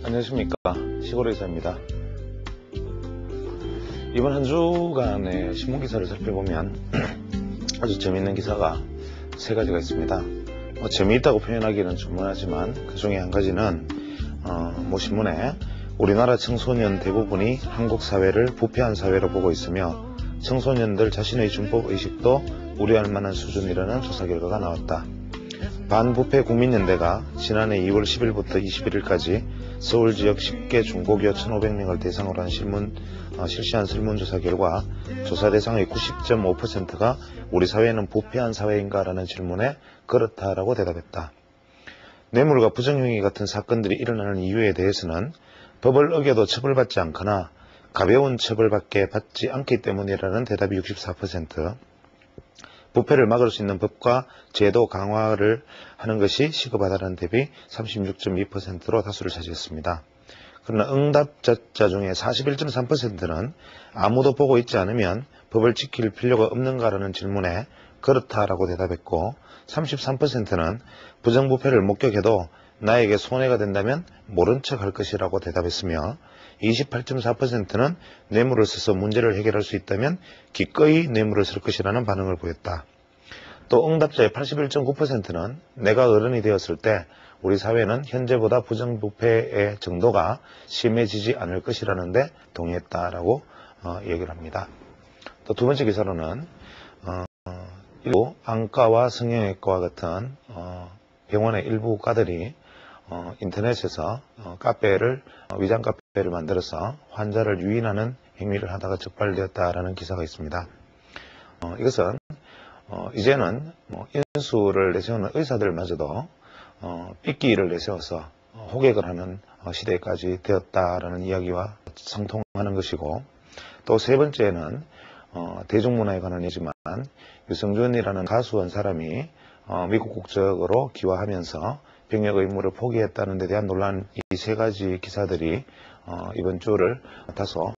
안녕하십니까, 시골의사입니다. 이번 한 주간의 신문기사를 살펴보면 아주 재미있는 기사가 세 가지가 있습니다. 재미있다고 표현하기는 좀 무난하지만 그 중에 한 가지는 신문에 우리나라 청소년 대부분이 한국 사회를 부패한 사회로 보고 있으며 청소년들 자신의 준법의식도 우려할 만한 수준이라는 조사 결과가 나왔다. 반부패 국민연대가 지난해 2월 10일부터 21일까지 서울 지역 10개 중고교 1,500명을 대상으로 실시한 설문조사 결과 조사 대상의 90.5%가 우리 사회는 부패한 사회인가 라는 질문에 그렇다라고 대답했다. 뇌물과 부정행위 같은 사건들이 일어나는 이유에 대해서는 법을 어겨도 처벌받지 않거나 가벼운 처벌밖에 받지 않기 때문이라는 대답이 64%, 부패를 막을 수 있는 법과 제도 강화를 하는 것이 시급하다는 대비 36.2%로 다수를 차지했습니다. 그러나 응답자 중에 41.3%는 아무도 보고 있지 않으면 법을 지킬 필요가 없는가라는 질문에 그렇다라고 대답했고, 33%는 부정부패를 목격해도 나에게 손해가 된다면 모른 척 할 것이라고 대답했으며, 28.4%는 뇌물을 써서 문제를 해결할 수 있다면 기꺼이 뇌물을 쓸 것이라는 반응을 보였다. 또 응답자의 81.9%는 내가 어른이 되었을 때 우리 사회는 현재보다 부정부패의 정도가 심해지지 않을 것이라는데 동의했다라고 얘기를 합니다. 또 두 번째 기사로는 일부 안과와 성형외과와 같은 병원의 일부 과들이 인터넷에서 위장 카페를 만들어서 환자를 유인하는 행위를 하다가 적발되었다라는 기사가 있습니다. 이것은 이제는 인수를 내세우는 의사들마저도 삐끼를 내세워서 호객을 하는 시대까지 되었다라는 이야기와 상통하는 것이고, 또 세 번째는 대중문화에 관한 얘기지만 유승준이라는 가수 한 사람이 미국 국적으로 귀화하면서 병역 의무를 포기했다는 데 대한 논란, 이 세 가지 기사들이 이번 주를 다소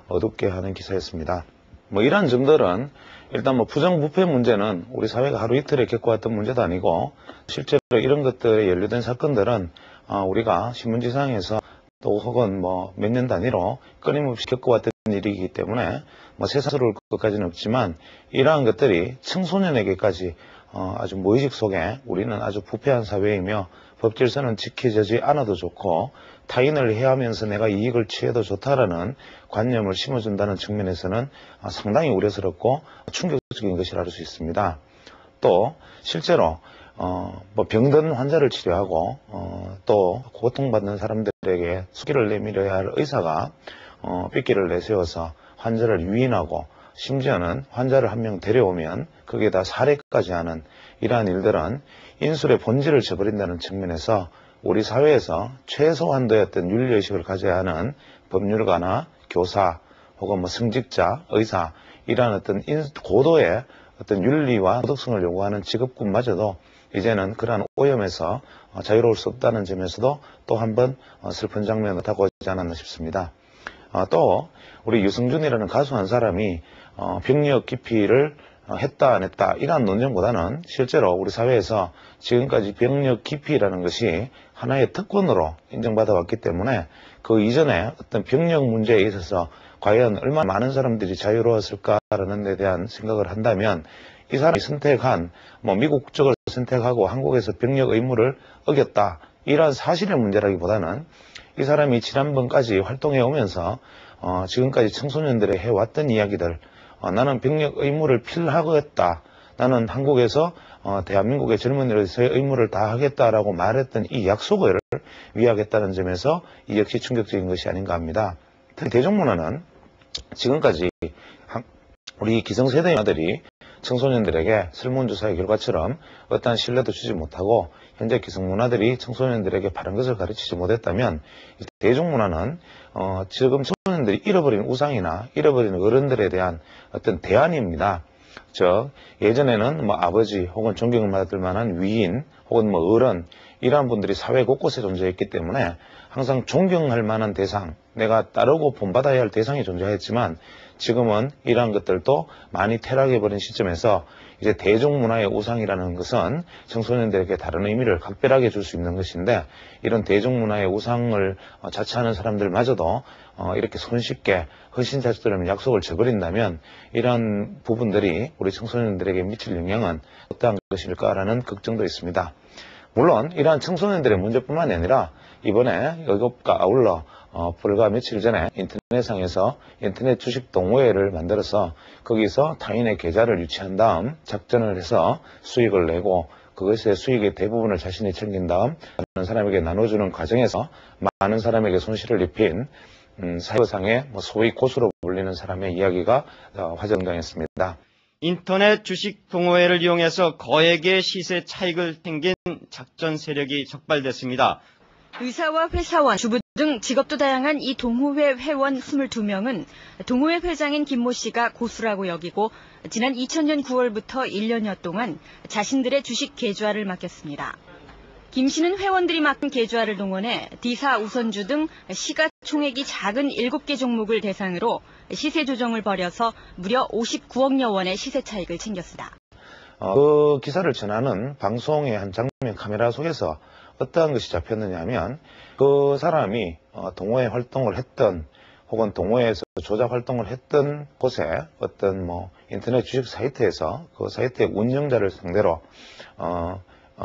어둡게 하는 기사였습니다. 이러한 점들은 일단 부정부패 문제는 우리 사회가 하루 이틀에 겪어왔던 문제도 아니고, 실제로 이런 것들에 연루된 사건들은 우리가 신문지상에서 또 혹은 몇 년 단위로 끊임없이 겪어왔던 일이기 때문에 새삼스러울 것까지는 없지만, 이러한 것들이 청소년에게까지 아주 무의식 속에 우리는 아주 부패한 사회이며 법질서는 지켜지지 않아도 좋고 타인을 해하면서 내가 이익을 취해도 좋다라는 관념을 심어준다는 측면에서는 상당히 우려스럽고 충격적인 것이라 할 수 있습니다. 또 실제로 병든 환자를 치료하고 또 고통받는 사람들에게 수기를 내밀어야 할 의사가 삐끼를 내세워서 환자를 유인하고 심지어는 환자를 한 명 데려오면 거기에다 살해까지 하는 이러한 일들은 인술의 본질을 저버린다는 측면에서 우리 사회에서 최소한도의 어떤 윤리의식을 가져야 하는 법률가나 교사 혹은 승직자, 의사, 이러한 어떤 고도의 어떤 윤리와 도덕성을 요구하는 직업군마저도 이제는 그러한 오염에서 자유로울 수 없다는 점에서도 또 한 번 슬픈 장면을 다가오지 않았나 싶습니다. 또 우리 유승준이라는 가수 한 사람이 병력 기피를 했다 안 했다 이러한 논쟁보다는 실제로 우리 사회에서 지금까지 병력 기피라는 것이 하나의 특권으로 인정받아 왔기 때문에 그 이전에 어떤 병력 문제에 있어서 과연 얼마나 많은 사람들이 자유로웠을까라는 데 대한 생각을 한다면, 이 사람이 선택한 미국 국적을 선택하고 한국에서 병력 의무를 어겼다 이러한 사실의 문제라기보다는 이 사람이 지난번까지 활동해 오면서 지금까지 청소년들이 해왔던 이야기들, 나는 병력 의무를 필하겠다, 나는 한국에서 대한민국의 젊은이로서의 의무를 다하겠다라고 말했던 이 약속을 위하겠다는 점에서 이 역시 충격적인 것이 아닌가 합니다. 특히 대중문화는 지금까지 우리 기성세대들이 청소년들에게 설문조사의 결과처럼 어떠한 신뢰도 주지 못하고 현재 기성문화들이 청소년들에게 바른 것을 가르치지 못했다면, 대중문화는 지금 청소년들이 잃어버린 우상이나 잃어버린 어른들에 대한 어떤 대안입니다. 즉 예전에는 아버지 혹은 존경을 받을 만한 위인 혹은 어른, 이러한 분들이 사회 곳곳에 존재했기 때문에 항상 존경할 만한 대상, 내가 따르고 본받아야 할 대상이 존재했지만 지금은 이러한 것들도 많이 퇴락해버린 시점에서 이제 대중문화의 우상이라는 것은 청소년들에게 다른 의미를 각별하게 줄 수 있는 것인데 이런 대중문화의 우상을 자처하는 사람들마저도 이렇게 손쉽게 헌신자처럼 약속을 저버린다면 이런 부분들이 우리 청소년들에게 미칠 영향은 어떠한 것일까라는 걱정도 있습니다. 물론 이러한 청소년들의 문제뿐만 아니라 이번에 이것과 아울러 불과 며칠 전에 인터넷상에서 인터넷 주식 동호회를 만들어서 거기서 타인의 계좌를 유치한 다음 작전을 해서 수익을 내고 그것의 수익의 대부분을 자신이 챙긴 다음 다른 사람에게 나눠주는 과정에서 많은 사람에게 손실을 입힌 사회상의 소위 고수로 불리는 사람의 이야기가 화제당했습니다. 인터넷 주식 동호회를 이용해서 거액의 시세 차익을 챙긴 작전 세력이 적발됐습니다. 의사와 회사원, 주부 등 직업도 다양한 이 동호회 회원 22명은 동호회 회장인 김모 씨가 고수라고 여기고 지난 2000년 9월부터 1년여 동안 자신들의 주식 계좌를 맡겼습니다. 김 씨는 회원들이 맡긴 계좌를 동원해 D사 우선주 등 시가총액이 작은 7개 종목을 대상으로 시세 조정을 벌여서 무려 59억여 원의 시세 차익을 챙겼습니다. 그 기사를 전하는 방송의 한 장면 카메라 속에서 어떠한 것이 잡혔느냐 하면 그 사람이 동호회 활동을 했던 혹은 동호회에서 조작 활동을 했던 곳에 어떤 인터넷 주식 사이트에서 그 사이트의 운영자를 상대로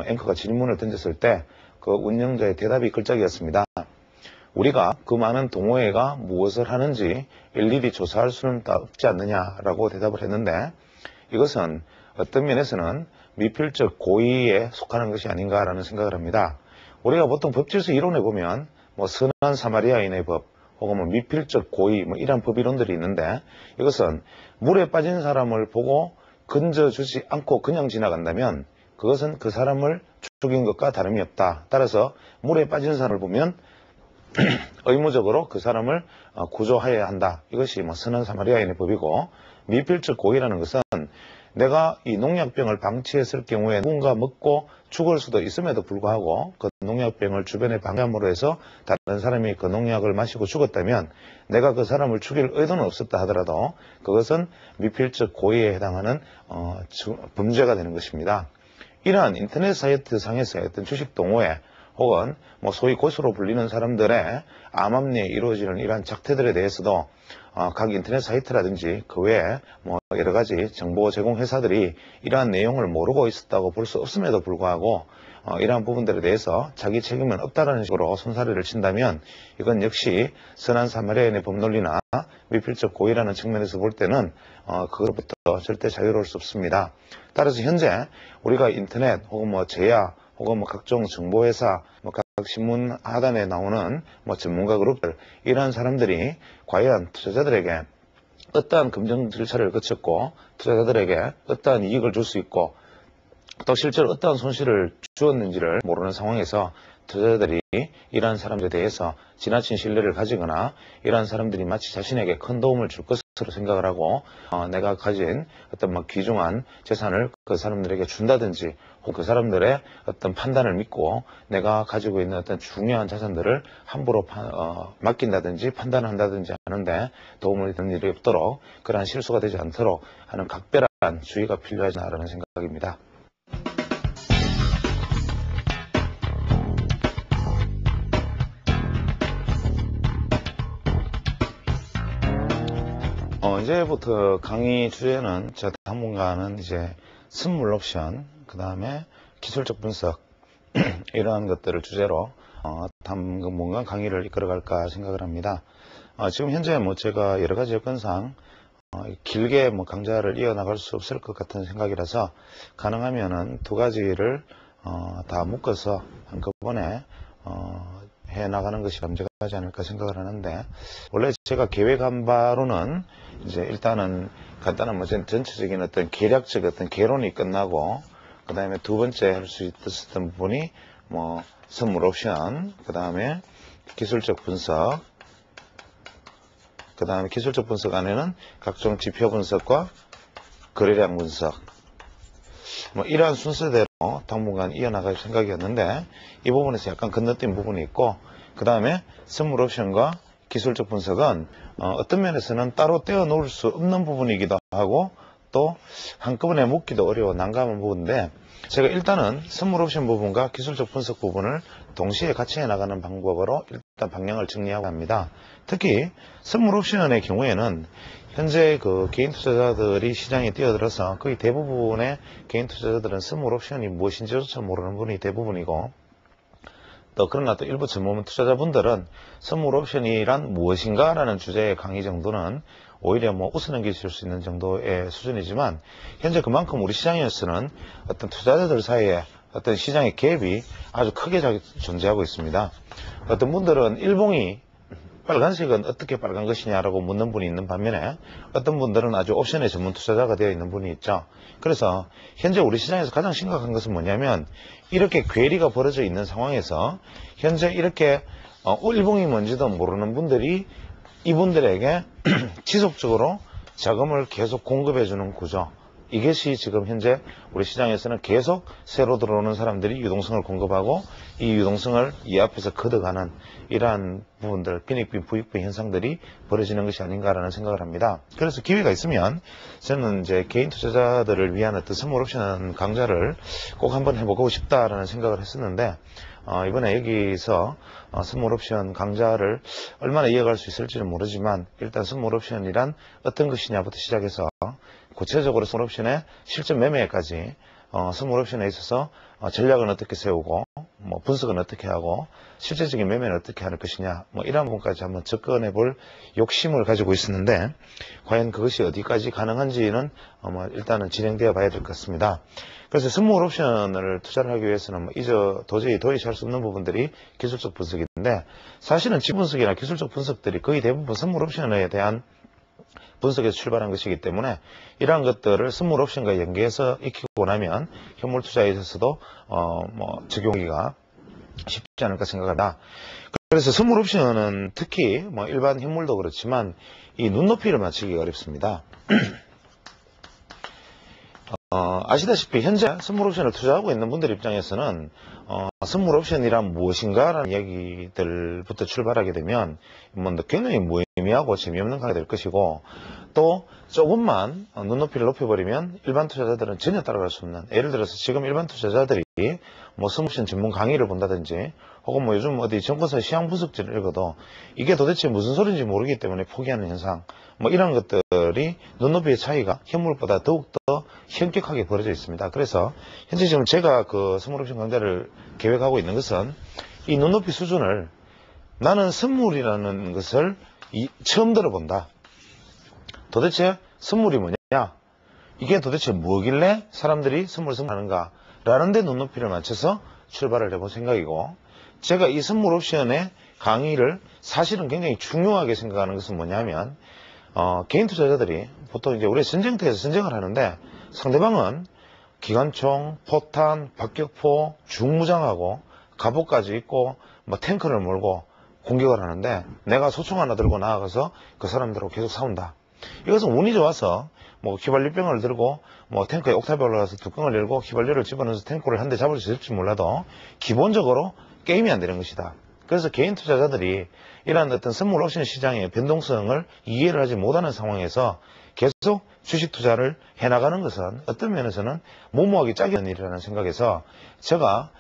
앵커가 질문을 던졌을 때 그 운영자의 대답이 걸작이었습니다. 우리가 그 많은 동호회가 무엇을 하는지 일일이 조사할 수는 없지 않느냐라고 대답을 했는데 이것은 어떤 면에서는 미필적 고의에 속하는 것이 아닌가라는 생각을 합니다. 우리가 보통 법질서 이론에 보면 선한 사마리아인의 법 혹은 미필적 고의 이런 법이론들이 있는데 이것은 물에 빠진 사람을 보고 건져주지 않고 그냥 지나간다면 그것은 그 사람을 죽인 것과 다름이 없다. 따라서 물에 빠진 사람을 보면 의무적으로 그 사람을 구조해야 한다. 이것이 선한 사마리아인의 법이고 미필적 고의라는 것은 내가 이 농약병을 방치했을 경우에 누군가 먹고 죽을 수도 있음에도 불구하고 그 농약병을 주변에 방해함으로 해서 다른 사람이 그 농약을 마시고 죽었다면 내가 그 사람을 죽일 의도는 없었다 하더라도 그것은 미필적 고의에 해당하는 범죄가 되는 것입니다. 이러한 인터넷 사이트 상에서의 어떤 주식 동호회 혹은 소위 고수로 불리는 사람들의 암암리에 이루어지는 이러한 작태들에 대해서도 각 인터넷 사이트라든지 그 외에 여러 가지 정보 제공 회사들이 이러한 내용을 모르고 있었다고 볼 수 없음에도 불구하고 이러한 부분들에 대해서 자기 책임은 없다라는 식으로 손사래를 친다면 이건 역시 선한 사마리아인의 법논리나 미필적 고의라는 측면에서 볼 때는 그것부터 절대 자유로울 수 없습니다. 따라서 현재 우리가 인터넷 혹은 제야 혹은 각종 정보회사, 각 신문 하단에 나오는 전문가 그룹들, 이러한 사람들이 과연 투자자들에게 어떠한 검증 절차를 거쳤고, 투자자들에게 어떠한 이익을 줄 수 있고, 또 실제로 어떠한 손실을 주었는지를 모르는 상황에서 투자자들이 이러한 사람들에 대해서 지나친 신뢰를 가지거나 이러한 사람들이 마치 자신에게 큰 도움을 줄 것으로 생각을 하고 내가 가진 어떤 귀중한 재산을 그 사람들에게 준다든지 혹은 그 사람들의 어떤 판단을 믿고 내가 가지고 있는 어떤 중요한 자산들을 함부로 맡긴다든지 판단한다든지 하는데 도움을 드는 일이 없도록 그러한 실수가 되지 않도록 하는 각별한 주의가 필요하지 않나라는 생각입니다. 이제부터 강의 주제는 저 당분간은 이제 선물 옵션, 그 다음에 기술적 분석 이러한 것들을 주제로 당분간 강의를 이끌어갈까 생각을 합니다. 지금 현재 제가 여러 가지 여건상 길게 강좌를 이어나갈 수 없을 것 같은 생각이라서 가능하면은 두 가지를 다 묶어서 한꺼번에 해나가는 것이 감정하지 않을까 생각을 하는데, 원래 제가 계획한 바로는 이제 일단은 간단한 전체적인 어떤 계략적 어떤 개론이 끝나고, 그 다음에 두 번째 할 수 있었던 부분이 선물 옵션, 그 다음에 기술적 분석, 그 다음에 기술적 분석 안에는 각종 지표 분석과 거래량 분석, 이러한 순서대로 당분간 이어나갈 생각이었는데 이 부분에서 약간 건너뛴 부분이 있고, 그 다음에 선물 옵션과 기술적 분석은 어떤 면에서는 따로 떼어놓을 수 없는 부분이기도 하고 또 한꺼번에 묻기도 어려워 난감한 부분인데 제가 일단은 선물 옵션 부분과 기술적 분석 부분을 동시에 같이 해나가는 방법으로 일단 방향을 정리하고 합니다. 특히 선물 옵션의 경우에는 현재 그 개인 투자자들이 시장에 뛰어들어서 거의 대부분의 개인 투자자들은 선물 옵션이 무엇인지조차 모르는 분이 대부분이고 또 그러나 또 일부 전문 투자자분들은 선물 옵션이란 무엇인가 라는 주제의 강의 정도는 오히려 뭐 웃어넘기실 수 있는 정도의 수준이지만 현재 그만큼 우리 시장에서는 어떤 투자자들 사이에 어떤 시장의 갭이 아주 크게 존재하고 있습니다. 어떤 분들은 일봉이 빨간색은 어떻게 빨간 것이냐라고 묻는 분이 있는 반면에 어떤 분들은 아주 옵션의 전문 투자자가 되어 있는 분이 있죠. 그래서 현재 우리 시장에서 가장 심각한 것은 뭐냐면 이렇게 괴리가 벌어져 있는 상황에서 현재 이렇게 일봉이 뭔지도 모르는 분들이 이분들에게 지속적으로 자금을 계속 공급해주는 구조, 이것이 지금 현재 우리 시장에서는 계속 새로 들어오는 사람들이 유동성을 공급하고 이 유동성을 이 앞에서 걷어가는 이러한 부분들, 빈익빈 부익빈 현상들이 벌어지는 것이 아닌가라는 생각을 합니다. 그래서 기회가 있으면 저는 이제 개인 투자자들을 위한 어떤 선물 옵션 강좌를 꼭 한번 해보고 싶다라는 생각을 했었는데 이번에 여기서 선물 옵션 강좌를 얼마나 이어갈 수 있을지는 모르지만 일단 선물 옵션이란 어떤 것이냐부터 시작해서 구체적으로 선물 옵션의 실전 매매까지 선물 옵션에 있어서 전략은 어떻게 세우고 뭐 분석은 어떻게 하고 실제적인 매매는 어떻게 할 것이냐 뭐 이런 부분까지 한번 접근해 볼 욕심을 가지고 있었는데 과연 그것이 어디까지 가능한지는 일단은 진행되어 봐야 될 것 같습니다. 그래서 선물 옵션을 투자를 하기 위해서는 도저히 도입할 수 없는 부분들이 기술적 분석인데 사실은 지분석이나 기술적 분석들이 거의 대부분 선물 옵션에 대한 분석에서 출발한 것이기 때문에 이러한 것들을 선물 옵션과 연계해서 익히고 나면 현물 투자에 있어서도 적용하기가 쉽지 않을까 생각한다. 그래서 선물 옵션은 특히 일반 현물도 그렇지만 이 눈높이를 맞추기가 어렵습니다. 아시다시피 현재 선물 옵션을 투자하고 있는 분들 입장에서는 선물 옵션이란 무엇인가라는 이야기들부터 출발하게 되면 굉장히 무의미하고 재미없는 강의가 될 것이고 또 조금만 눈높이를 높여버리면 일반 투자자들은 전혀 따라갈 수 없는, 예를 들어서 지금 일반 투자자들이 선물 옵션 전문 강의를 본다든지 혹은 요즘 어디 증권사 시황 분석지를 읽어도 이게 도대체 무슨 소리인지 모르기 때문에 포기하는 현상, 이런 것들이 눈높이의 차이가 현물보다 더욱더 현격하게 벌어져 있습니다. 그래서 현재 지금 제가 그 선물 옵션 강좌를 계획하고 있는 것은 이 눈높이 수준을 나는 선물이라는 것을 처음 들어본다. 도대체 선물이 뭐냐? 이게 도대체 뭐길래 사람들이 선물하는가? 라는 데 눈높이를 맞춰서 출발을 해본 생각이고 제가 이 선물 옵션의 강의를 사실은 굉장히 중요하게 생각하는 것은 뭐냐면 개인 투자자들이 보통 이제 우리 전쟁터에서 전쟁을 하는데 상대방은 기관총, 포탄, 박격포, 중무장하고 갑옷까지 입고 탱크를 몰고 공격을 하는데 내가 소총 하나 들고 나아가서 그 사람들하고 계속 싸운다. 이것은 운이 좋아서 휘발유병을 들고 탱크에 옥탑에 올라가서 뚜껑을 열고 휘발유를 집어넣어서 탱크를 한 대 잡을 수 있을지 몰라도 기본적으로 게임이 안 되는 것이다. 그래서 개인 투자자들이 이러한 어떤 선물 옵션 시장의 변동성을 이해를 하지 못하는 상황에서 계속 주식 투자를 해나가는 것은 어떤 면에서는 무모하게 짝이 있는 일이라는 생각에서 제가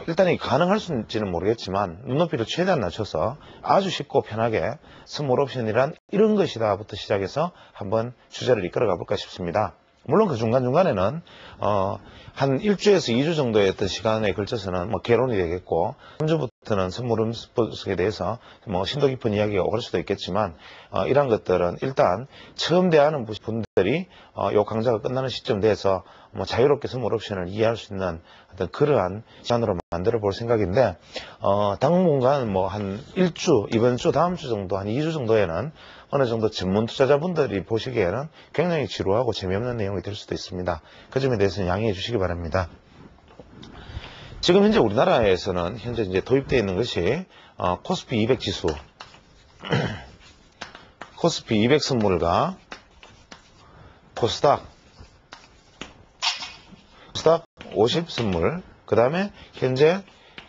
일단 이게 가능할지는 모르겠지만 눈높이를 최대한 낮춰서 아주 쉽고 편하게 선물 옵션이란 이런 것이다부터 시작해서 한번 주제를 이끌어 가볼까 싶습니다. 물론 그 중간중간에는 한 1주에서 2주 정도의 어떤 시간에 걸쳐서는 개론이 되겠고 3주부터는 선물 분석에 대해서 심도 깊은 이야기가 오갈 수도 있겠지만 이러한 것들은 일단 처음 대하는 분들이 이 강좌가 끝나는 시점 돼서 자유롭게 선물 옵션을 이해할 수 있는 어떤 그러한 시간으로 만들어 볼 생각인데 당분간 한 1주, 이번 주, 다음 주 정도, 한 2주 정도에는 어느 정도 전문 투자자분들이 보시기에는 굉장히 지루하고 재미없는 내용이 될 수도 있습니다. 그 점에 대해서는 양해해 주시기 바랍니다. 지금 현재 우리나라에서는 현재 이제 도입되어 있는 것이 코스피 200 지수, 코스피 200 선물과 코스닥 50 선물, 그 다음에 현재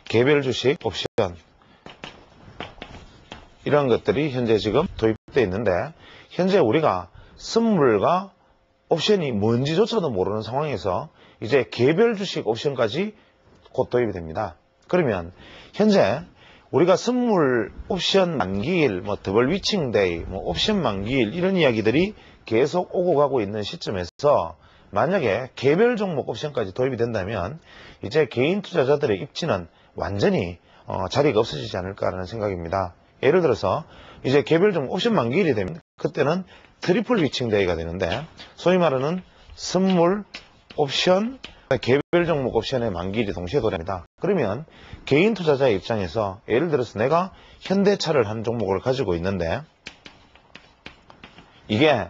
개별 주식 옵션, 이런 것들이 현재 지금 도입되어 있는데, 현재 우리가 선물과 옵션이 뭔지조차도 모르는 상황에서 이제 개별 주식 옵션까지 곧 도입이 됩니다. 그러면 현재 우리가 선물 옵션 만기일, 더블 위칭데이, 옵션 만기일 이런 이야기들이 계속 오고 가고 있는 시점에서 만약에 개별 종목 옵션까지 도입이 된다면 이제 개인 투자자들의 입지는 완전히 자리가 없어지지 않을까라는 생각입니다. 예를 들어서 이제 개별 종목 옵션 만기일이 되면 그때는 트리플 위칭데이가 되는데, 소위 말하는 선물 옵션, 개별 종목 옵션의 만기일이 동시에 도래합니다. 그러면 개인 투자자의 입장에서 예를 들어서 내가 현대차를 하는 종목을 가지고 있는데, 이게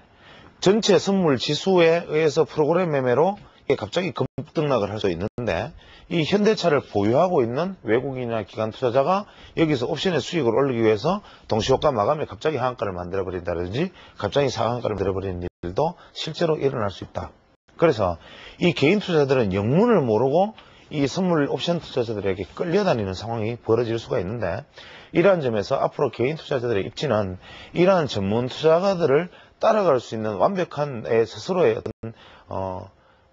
전체 선물 지수에 의해서 프로그램 매매로 이게 갑자기 급등락을 할 수 있는데, 이 현대차를 보유하고 있는 외국인이나 기관 투자자가 여기서 옵션의 수익을 올리기 위해서 동시효과 마감에 갑자기 하한가를 만들어버린다든지 갑자기 상한가를 만들어버리는 일도 실제로 일어날 수 있다. 그래서 이 개인 투자자들은 영문을 모르고 이 선물 옵션 투자자들에게 끌려다니는 상황이 벌어질 수가 있는데, 이러한 점에서 앞으로 개인 투자자들의 입지는 이러한 전문 투자가들을 따라갈 수 있는 완벽한 스스로의 어떤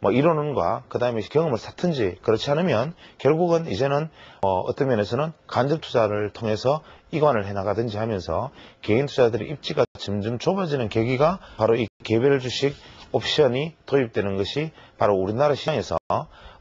이론과 그 다음에 경험을 쌓든지, 그렇지 않으면 결국은 이제는 어떤 면에서는 간접 투자를 통해서 이관을 해나가든지 하면서 개인 투자들의 입지가 점점 좁아지는 계기가 바로 이 개별 주식 옵션이 도입되는 것이 바로 우리나라 시장에서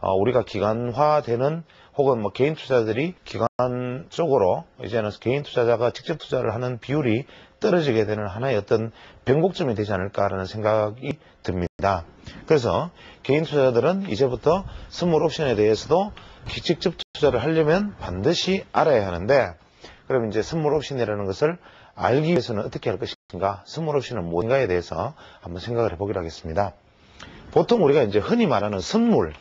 우리가 기관화되는, 혹은 개인 투자들이 기관 쪽으로 이제는 개인 투자자가 직접 투자를 하는 비율이 떨어지게 되는 하나의 어떤 변곡점이 되지 않을까라는 생각이 듭니다. 그래서 개인 투자자들은 이제부터 선물 옵션에 대해서도 직접 투자를 하려면 반드시 알아야 하는데, 그럼 이제 선물 옵션이라는 것을 알기 위해서는 어떻게 할 것인가, 선물 옵션은 뭔가에 대해서 한번 생각을 해보기로 하겠습니다. 보통 우리가 이제 흔히 말하는 선물,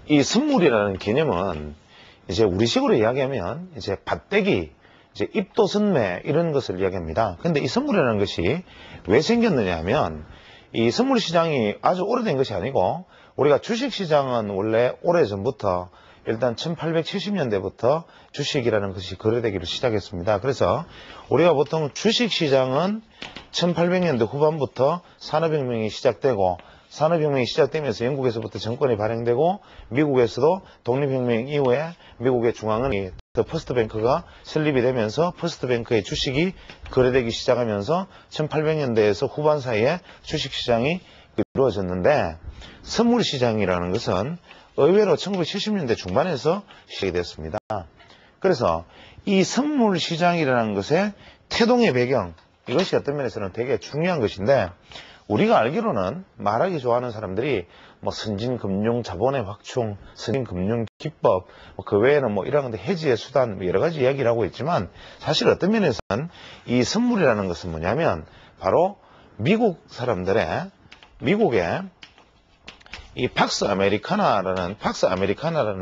이 선물이라는 개념은 이제 우리식으로 이야기하면 이제 밭대기, 이제 입도선매 이런 것을 이야기합니다. 근데 이 선물이라는 것이 왜 생겼느냐 하면, 이 선물 시장이 아주 오래된 것이 아니고, 우리가 주식 시장은 원래 오래전부터 일단 1870년대부터 주식이라는 것이 거래되기를 시작했습니다. 그래서 우리가 보통 주식 시장은 1800년대 후반부터 산업혁명이 시작되고, 산업혁명이 시작되면서 영국에서부터 정권이 발행되고, 미국에서도 독립혁명 이후에 미국의 중앙은행이 더 퍼스트뱅크가 설립이 되면서 퍼스트뱅크의 주식이 거래되기 시작하면서 1800년대에서 후반 사이에 주식시장이 이루어졌는데, 선물시장이라는 것은 의외로 1970년대 중반에서 시작이 됐습니다. 그래서 이 선물시장이라는 것의 태동의 배경, 이것이 어떤 면에서는 되게 중요한 것인데, 우리가 알기로는 말하기 좋아하는 사람들이 선진금융 자본의 확충, 선진금융 기법, 그 외에는 이런 해지의 수단, 여러 가지 이야기를 하고 있지만, 사실 어떤 면에서는 이 선물이라는 것은 뭐냐면 바로 미국 사람들의, 미국의 이 팍스 아메리카나라는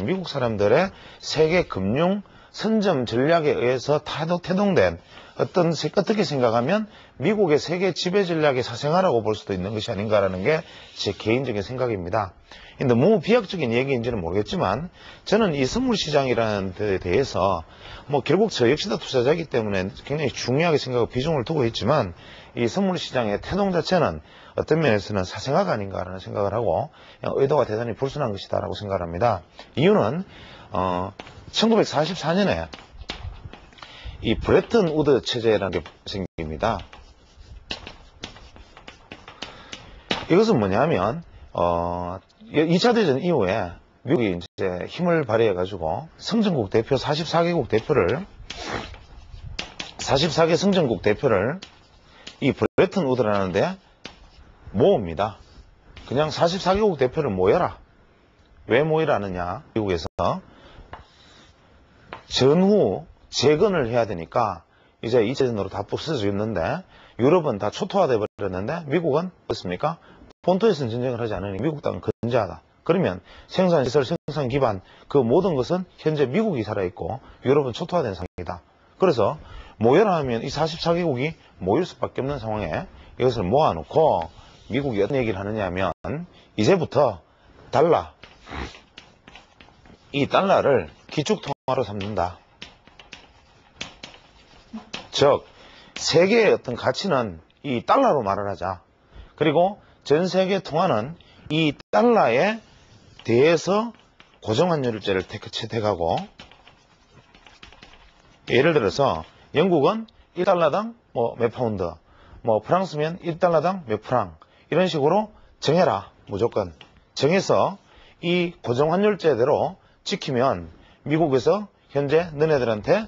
미국 사람들의 세계 금융 선점 전략에 의해서 태동된 어떻게 생각하면 미국의 세계 지배 전략의 사생아라고 볼 수도 있는 것이 아닌가라는 게 제 개인적인 생각입니다. 너무 비약적인 얘기인지는 모르겠지만, 저는 이 선물 시장이라는 데 대해서 결국 저 역시도 투자자이기 때문에 굉장히 중요하게 생각하고 비중을 두고 있지만, 이 선물 시장의 태동 자체는 어떤 면에서는 사생아가 아닌가라는 생각을 하고 의도가 대단히 불순한 것이다라고 생각을 합니다. 이유는 1944년에 이 브레튼 우드 체제라는 게 생깁니다. 이것은 뭐냐면 2차 대전 이후에 미국이 이제 힘을 발휘해 가지고 성전국 대표 44개국 대표를 44개 성전국 대표를 이 브레튼 우드라는 데 모읍니다. 그냥 44개국 대표를 모여라. 왜 모이라느냐? 미국에서 전후 재건을 해야 되니까 이제 2차 대전으로 다 부서져 있는데, 유럽은 다 초토화돼 버렸는데 미국은 어떻습니까? 본토에서는 전쟁을 하지 않으니 미국 땅은 건재하다. 그러면 생산시설, 생산 기반 그 모든 것은 현재 미국이 살아있고 유럽은 초토화된 상황이다. 그래서 모여라 하면 이 44개국이 모일 수밖에 없는 상황에 이것을 모아놓고 미국이 어떤 얘기를 하느냐 하면, 이제부터 이 달러를 기축통화로 삼는다. 즉 세계의 어떤 가치는 이 달러로 말을 하자. 그리고 전 세계 통화는 이 달러에 대해서 고정환율제를 채택하고, 예를 들어서 영국은 1달러당 몇 파운드, 프랑스면 1달러당 몇 프랑, 이런 식으로 정해라. 무조건 정해서 이 고정환율제대로 지키면 미국에서 현재 너네들한테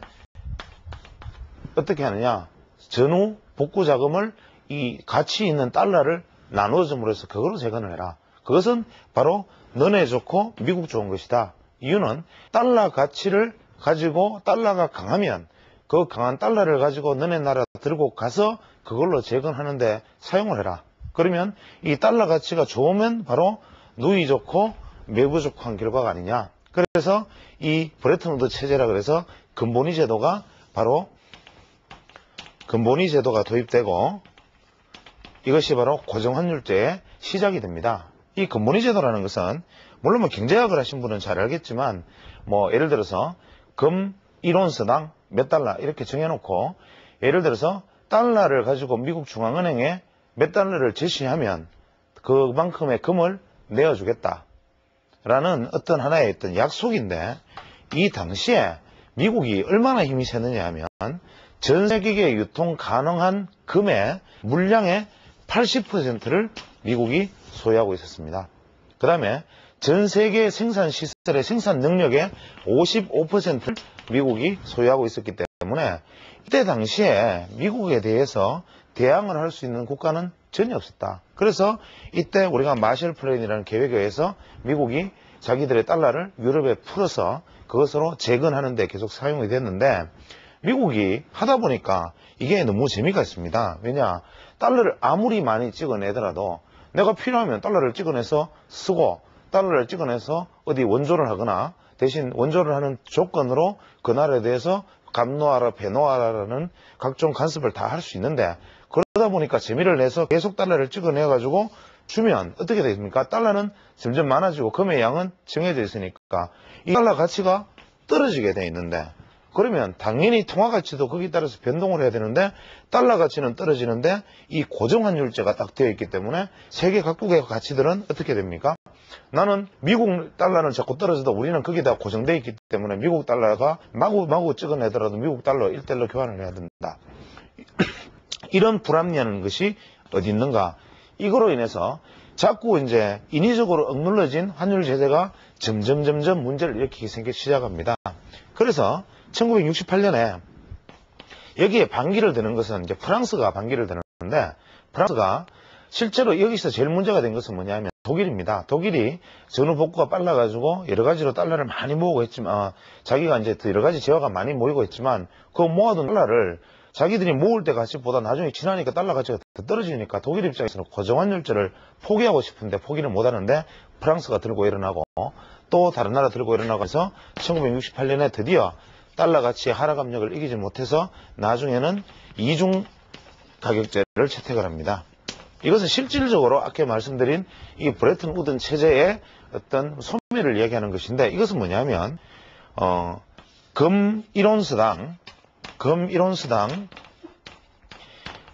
어떻게 하느냐, 전후 복구 자금을 이 가치 있는 달러를 나눠줌으로써 그걸로 재건을 해라. 그것은 바로 너네 좋고 미국 좋은 것이다. 이유는 달러 가치를 가지고 달러가 강하면 그 강한 달러를 가지고 너네 나라 들고 가서 그걸로 재건하는데 사용을 해라. 그러면 이 달러 가치가 좋으면 바로 누이 좋고 매부 좋고 한 결과가 아니냐. 그래서 이 브레튼 우드 체제라 그래서 근본위 제도가 바로 근본위 제도가 도입되고, 이것이 바로 고정환율제의 시작이 됩니다. 이 근본위 제도라는 것은 물론 경제학을 하신 분은 잘 알겠지만 예를 들어서 금 1온스당 몇 달러 이렇게 정해놓고, 예를 들어서 달러를 가지고 미국 중앙은행에 몇 달러를 제시하면 그만큼의 금을 내어주겠다 라는 어떤 하나의 어떤 약속인데, 이 당시에 미국이 얼마나 힘이 세느냐 하면 전 세계에 유통 가능한 금의 물량의 80%를 미국이 소유하고 있었습니다. 그 다음에 전 세계 생산 시설의 생산 능력의 55%를 미국이 소유하고 있었기 때문에 이때 당시에 미국에 대해서 대항을 할 수 있는 국가는 전혀 없었다. 그래서 이때 우리가 마셜 플랜이라는 계획에 의해서 미국이 자기들의 달러를 유럽에 풀어서 그것으로 재건하는 데 계속 사용이 됐는데, 미국이 하다 보니까 이게 너무 재미가 있습니다. 왜냐, 달러를 아무리 많이 찍어내더라도 내가 필요하면 달러를 찍어내서 쓰고, 달러를 찍어내서 어디 원조를 하거나 대신 원조를 하는 조건으로 그 나라에 대해서 감노하라 배노하라라는 각종 간섭을 다 할 수 있는데, 그러다 보니까 재미를 내서 계속 달러를 찍어내가지고 주면 어떻게 됩니까? 달러는 점점 많아지고 금의 양은 정해져 있으니까 이 달러 가치가 떨어지게 돼 있는데, 그러면 당연히 통화 가치도 거기에 따라서 변동을 해야 되는데 달러 가치는 떨어지는데 이 고정환율제가 딱 되어 있기 때문에 세계 각국의 가치들은 어떻게 됩니까? 나는 미국 달러는 자꾸 떨어져도 우리는 거기다 고정되어 있기 때문에 미국 달러가 마구 찍어내더라도 미국 달러 1달러 교환을 해야 된다. 이런 불합리한 것이 어디 있는가? 이거로 인해서 자꾸 이제 인위적으로 억눌러진 환율 제재가 점점 문제를 일으키기 시작합니다. 그래서 1968년에 여기에 반기를 드는 것은 이제 프랑스가 반기를 드는데, 프랑스가 실제로 여기서 제일 문제가 된 것은 뭐냐면 독일입니다. 독일이 전후 복구가 빨라가지고 여러 가지로 달러를 많이 모으고 했지만, 자기가 이제 여러 가지 재화가 많이 모이고 있지만 그 모아둔 달러를 자기들이 모을 때 가치보다 나중에 지나니까 달러 가치가 더 떨어지니까 독일 입장에서는 고정환율제를 포기하고 싶은데 포기를 못하는데 프랑스가 들고 일어나고 또 다른 나라 들고 일어나고 해서 1968년에 드디어 달러 가치의 하락 압력을 이기지 못해서 나중에는 이중 가격제를 채택을 합니다. 이것은 실질적으로 아까 말씀드린 이 브레튼 우드 체제의 어떤 소멸을 이야기하는 것인데, 이것은 뭐냐면 금 1온스당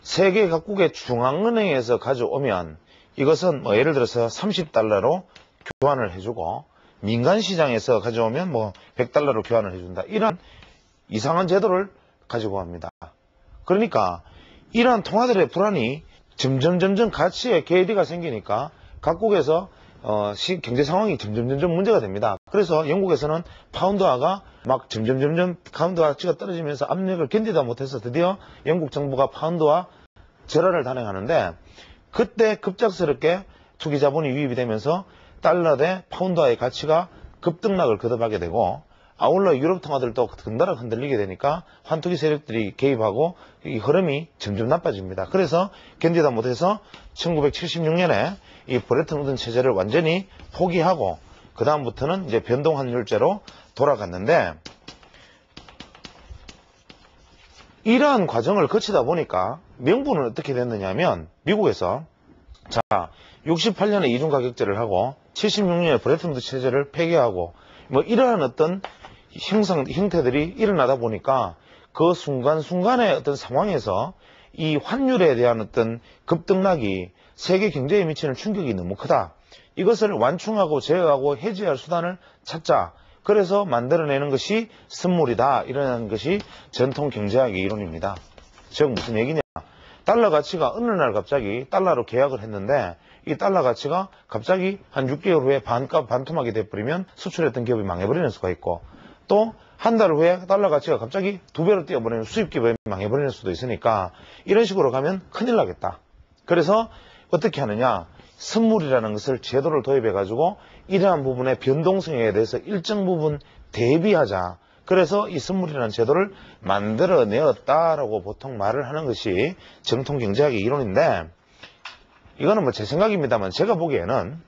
세계 각국의 중앙은행에서 가져오면 이것은 예를 들어서 30달러로 교환을 해주고, 민간 시장에서 가져오면 100달러로 교환을 해준다. 이런 이상한 제도를 가지고 갑니다. 그러니까 이러한 통화들의 불안이 점점 가치에 괴리가 생기니까 각국에서 경제 상황이 점점 문제가 됩니다. 그래서 영국에서는 파운드화가 막 점점 파운드 가치가 떨어지면서 압력을 견디다 못해서 드디어 영국 정부가 파운드화 절하를 단행하는데, 그때 급작스럽게 투기 자본이 유입이 되면서 달러 대 파운드화의 가치가 급등락을 거듭하게 되고, 아울러 유럽 통화들도 덩달아 흔들리게 되니까 환투기 세력들이 개입하고 이 흐름이 점점 나빠집니다. 그래서 견디다 못해서 1976년에 이 브레튼 우드 체제를 완전히 포기하고 그 다음부터는 이제 변동환율제로 돌아갔는데, 이러한 과정을 거치다 보니까 명분은 어떻게 됐느냐면, 미국에서 68년에 이중가격제를 하고 76년에 브레튼 우드 체제를 폐기하고 이러한 어떤 형태들이 일어나다 보니까 그 순간순간의 어떤 상황에서 이 환율에 대한 어떤 급등락이 세계 경제에 미치는 충격이 너무 크다. 이것을 완충하고 제어하고 해지할 수단을 찾자. 그래서 만들어내는 것이 선물이다. 이런 것이 전통 경제학의 이론입니다. 즉 무슨 얘기냐. 달러 가치가 어느 날 갑자기 달러로 계약을 했는데 이 달러 가치가 갑자기 한 6개월 후에 반값 반토막이 돼버리면 수출했던 기업이 망해버리는 수가 있고, 또 한 달 후에 달러 가치가 갑자기 2배로 뛰어버리면 수입 기업이 망해버리는 수도 있으니까 이런 식으로 가면 큰일 나겠다. 그래서 어떻게 하느냐. 선물이라는 것을 제도를 도입해가지고 이러한 부분의 변동성에 대해서 일정 부분 대비하자. 그래서 이 선물이라는 제도를 만들어내었다라고 보통 말을 하는 것이 정통 경제학의 이론인데, 이거는 뭐 제 생각입니다만 제가 보기에는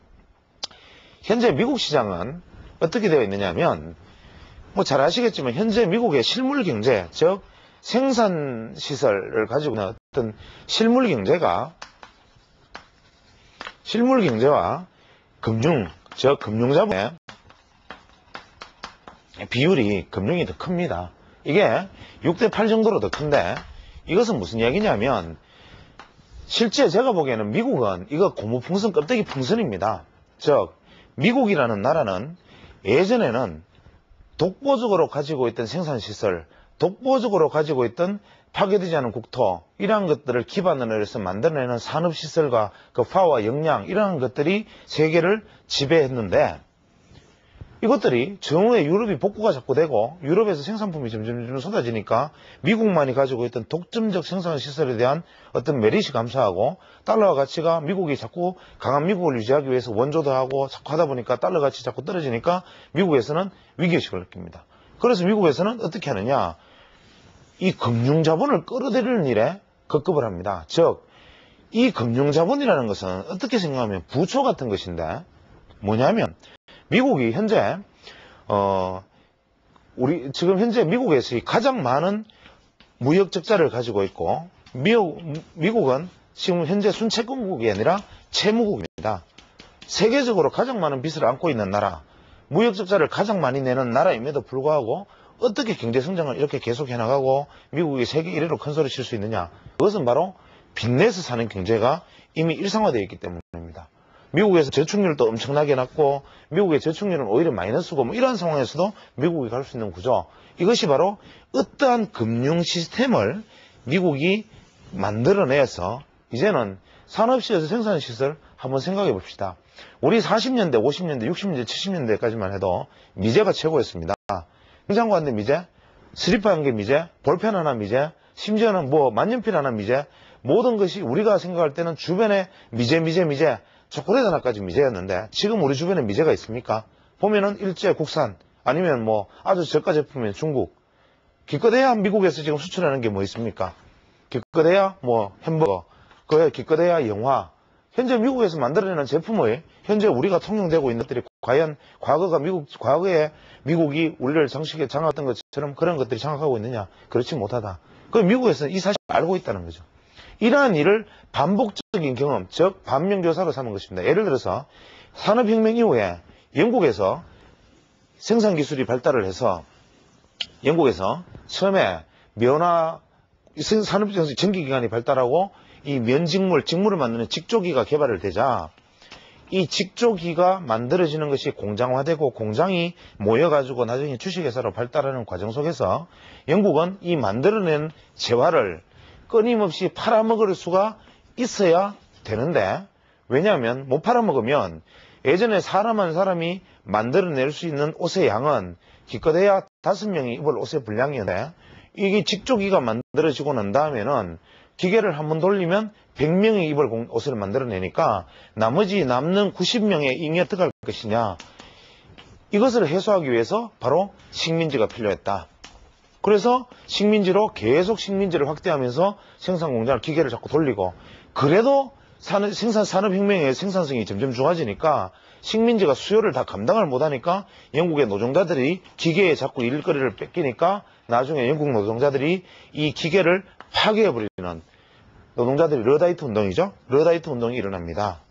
현재 미국 시장은 어떻게 되어 있느냐면, 뭐 잘 아시겠지만 현재 미국의 실물 경제, 즉 생산 시설을 가지고 있는 어떤 실물 경제와 금융, 즉 금융자본의 비율이 금융이 더 큽니다. 이게 6대8 정도로 더 큰데, 이것은 무슨 이야기냐면 실제 제가 보기에는 미국은 이거 고무풍선 껍데기 풍선입니다. 즉 미국이라는 나라는 예전에는 독보적으로 가지고 있던 생산시설, 독보적으로 가지고 있던 파괴되지 않은 국토, 이러한 것들을 기반으로 해서 만들어내는 산업시설과 그 파워, 역량, 이러한 것들이 세계를 지배했는데, 이것들이 정후에 유럽이 복구가 자꾸 되고 유럽에서 생산품이 점점 쏟아지니까 미국만이 가지고 있던 독점적 생산시설에 대한 어떤 메리트 감사하고, 달러 가치가 미국이 자꾸 강한 미국을 유지하기 위해서 원조도 하고 자꾸 하다 보니까 달러 가치 자꾸 떨어지니까 미국에서는 위기의식을 느낍니다. 그래서 미국에서는 어떻게 하느냐. 이 금융자본을 끌어들이는 일에 급급을 합니다. 즉 이 금융자본이라는 것은 어떻게 생각하면 부초 같은 것인데, 뭐냐면 미국이 현재 지금 현재 미국에서 가장 많은 무역 적자를 가지고 있고, 미국은 지금 현재 순채권국이 아니라 채무국입니다. 세계적으로 가장 많은 빚을 안고 있는 나라, 무역 적자를 가장 많이 내는 나라임에도 불구하고 어떻게 경제 성장을 이렇게 계속 해나가고 미국이 세계 1위로 큰 소리 칠 수 있느냐. 그것은 바로 빚내서 사는 경제가 이미 일상화되어 있기 때문입니다. 미국에서 저축률도 엄청나게 낮고 미국의 저축률은 오히려 마이너스고, 뭐 이런 상황에서도 미국이 갈 수 있는 구조, 이것이 바로 어떠한 금융 시스템을 미국이 만들어내서 이제는 산업시에서 생산시설 한번 생각해 봅시다. 우리 40년대, 50년대, 60년대, 70년대까지만 해도 미제가 최고였습니다. 냉장고 한 대 미제, 스리퍼 한 개 미제, 볼펜 하나 미제, 심지어는 뭐 만년필 하나 미제, 모든 것이 우리가 생각할 때는 주변에 미제, 초콜릿 하나까지 미제였는데 지금 우리 주변에 미제가 있습니까? 보면은 일제 국산, 아니면 뭐 아주 저가 제품인 중국, 기껏해야 미국에서 지금 수출하는 게 뭐 있습니까? 기껏해야 뭐 햄버거, 기껏해야 영화. 현재 미국에서 만들어내는 제품의 현재 우리가 통용되고 있는 것들이 과연 과거에 미국이 우리를 정식에 장악했던 것처럼 그런 것들이 장악하고 있느냐? 그렇지 못하다. 그 미국에서는 이 사실을 알고 있다는 거죠. 이러한 일을 반복적인 경험, 즉 반면교사로 삼은 것입니다. 예를 들어서 산업혁명 이후에 영국에서 생산기술이 발달을 해서 영국에서 처음에 산업에서 전기기관이 발달하고 이 직물을 만드는 직조기가 개발을 되자 이 직조기가 만들어지는 것이 공장화되고 공장이 모여가지고 나중에 주식회사로 발달하는 과정 속에서 영국은 이 만들어낸 재화를 끊임없이 팔아먹을 수가 있어야 되는데, 왜냐하면 못 팔아먹으면 예전에 사람 한 사람이 만들어낼 수 있는 옷의 양은 기껏해야 5명이 입을 옷의 분량이었는데, 이게 직조기가 만들어지고 난 다음에는 기계를 한번 돌리면 100명이 입을 옷을 만들어내니까 나머지 남는 90명의 임이 어떻게 할 것이냐. 이것을 해소하기 위해서 바로 식민지가 필요했다. 그래서 계속 식민지를 확대하면서 생산공장을 기계를 자꾸 돌리고, 그래도 산업혁명의 생산성이 점점 좋아지니까 식민지가 수요를 다 감당을 못하니까 영국의 노동자들이 기계에 자꾸 일거리를 뺏기니까 나중에 영국 노동자들이 이 기계를 파괴해버리는 노동자들이 러다이트 운동이죠. 러다이트 운동이 일어납니다.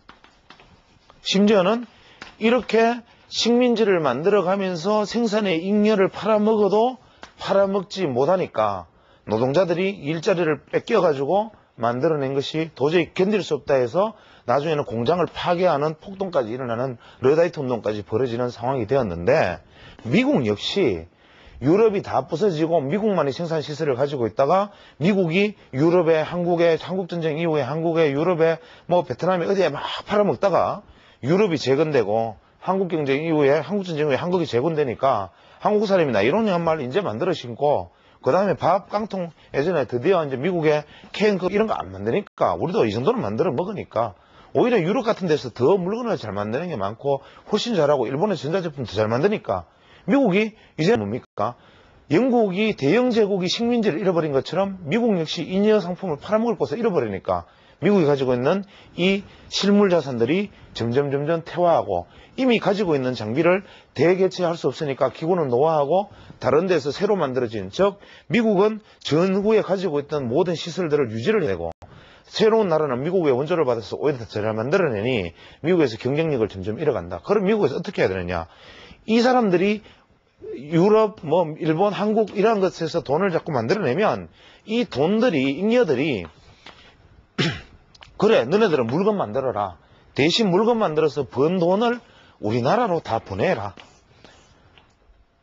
심지어는 이렇게 식민지를 만들어가면서 생산의 잉여를 팔아먹어도 팔아먹지 못하니까 노동자들이 일자리를 뺏겨가지고 만들어낸 것이 도저히 견딜 수 없다 해서 나중에는 공장을 파괴하는 폭동까지 일어나는 러다이트 운동까지 벌어지는 상황이 되었는데, 미국 역시 유럽이 다 부서지고 미국만이 생산 시설을 가지고 있다가 미국이 유럽에 한국전쟁 이후에 한국에 유럽에 뭐 베트남에 어디에 막 팔아먹다가 유럽이 재건되고 한국전쟁 이후에 한국이 재건되니까 한국 사람이 나이로니한 말 이제 만들어 신고, 그 다음에 밥, 깡통, 예전에 드디어 이제 미국에 케이크 이런 거 안 만드니까 우리도 이 정도는 만들어 먹으니까 오히려 유럽 같은 데서 더 물건을 잘 만드는 게 많고 훨씬 잘하고 일본의 전자제품 더 잘 만드니까 미국이 이제 뭡니까? 영국이 대영 제국이 식민지를 잃어버린 것처럼 미국 역시 인여 상품을 팔아먹을 곳을 잃어버리니까 미국이 가지고 있는 이 실물 자산들이 점점 퇴화하고 이미 가지고 있는 장비를 대개체할 수 없으니까 기구는 노화하고 다른 데서 새로 만들어진, 즉 미국은 전후에 가지고 있던 모든 시설들을 유지를 해내고 새로운 나라는 미국의 원조를 받아서 오히려 더 잘 만들어내니 미국에서 경쟁력을 점점 잃어간다. 그럼 미국에서 어떻게 해야 되느냐? 이 사람들이 유럽, 뭐 일본, 한국 이러한 것에서 돈을 자꾸 만들어내면 이 돈들이, 잉여들이 그래, 너네들은 물건 만들어라. 대신 물건 만들어서 번 돈을 우리나라로 다 보내라.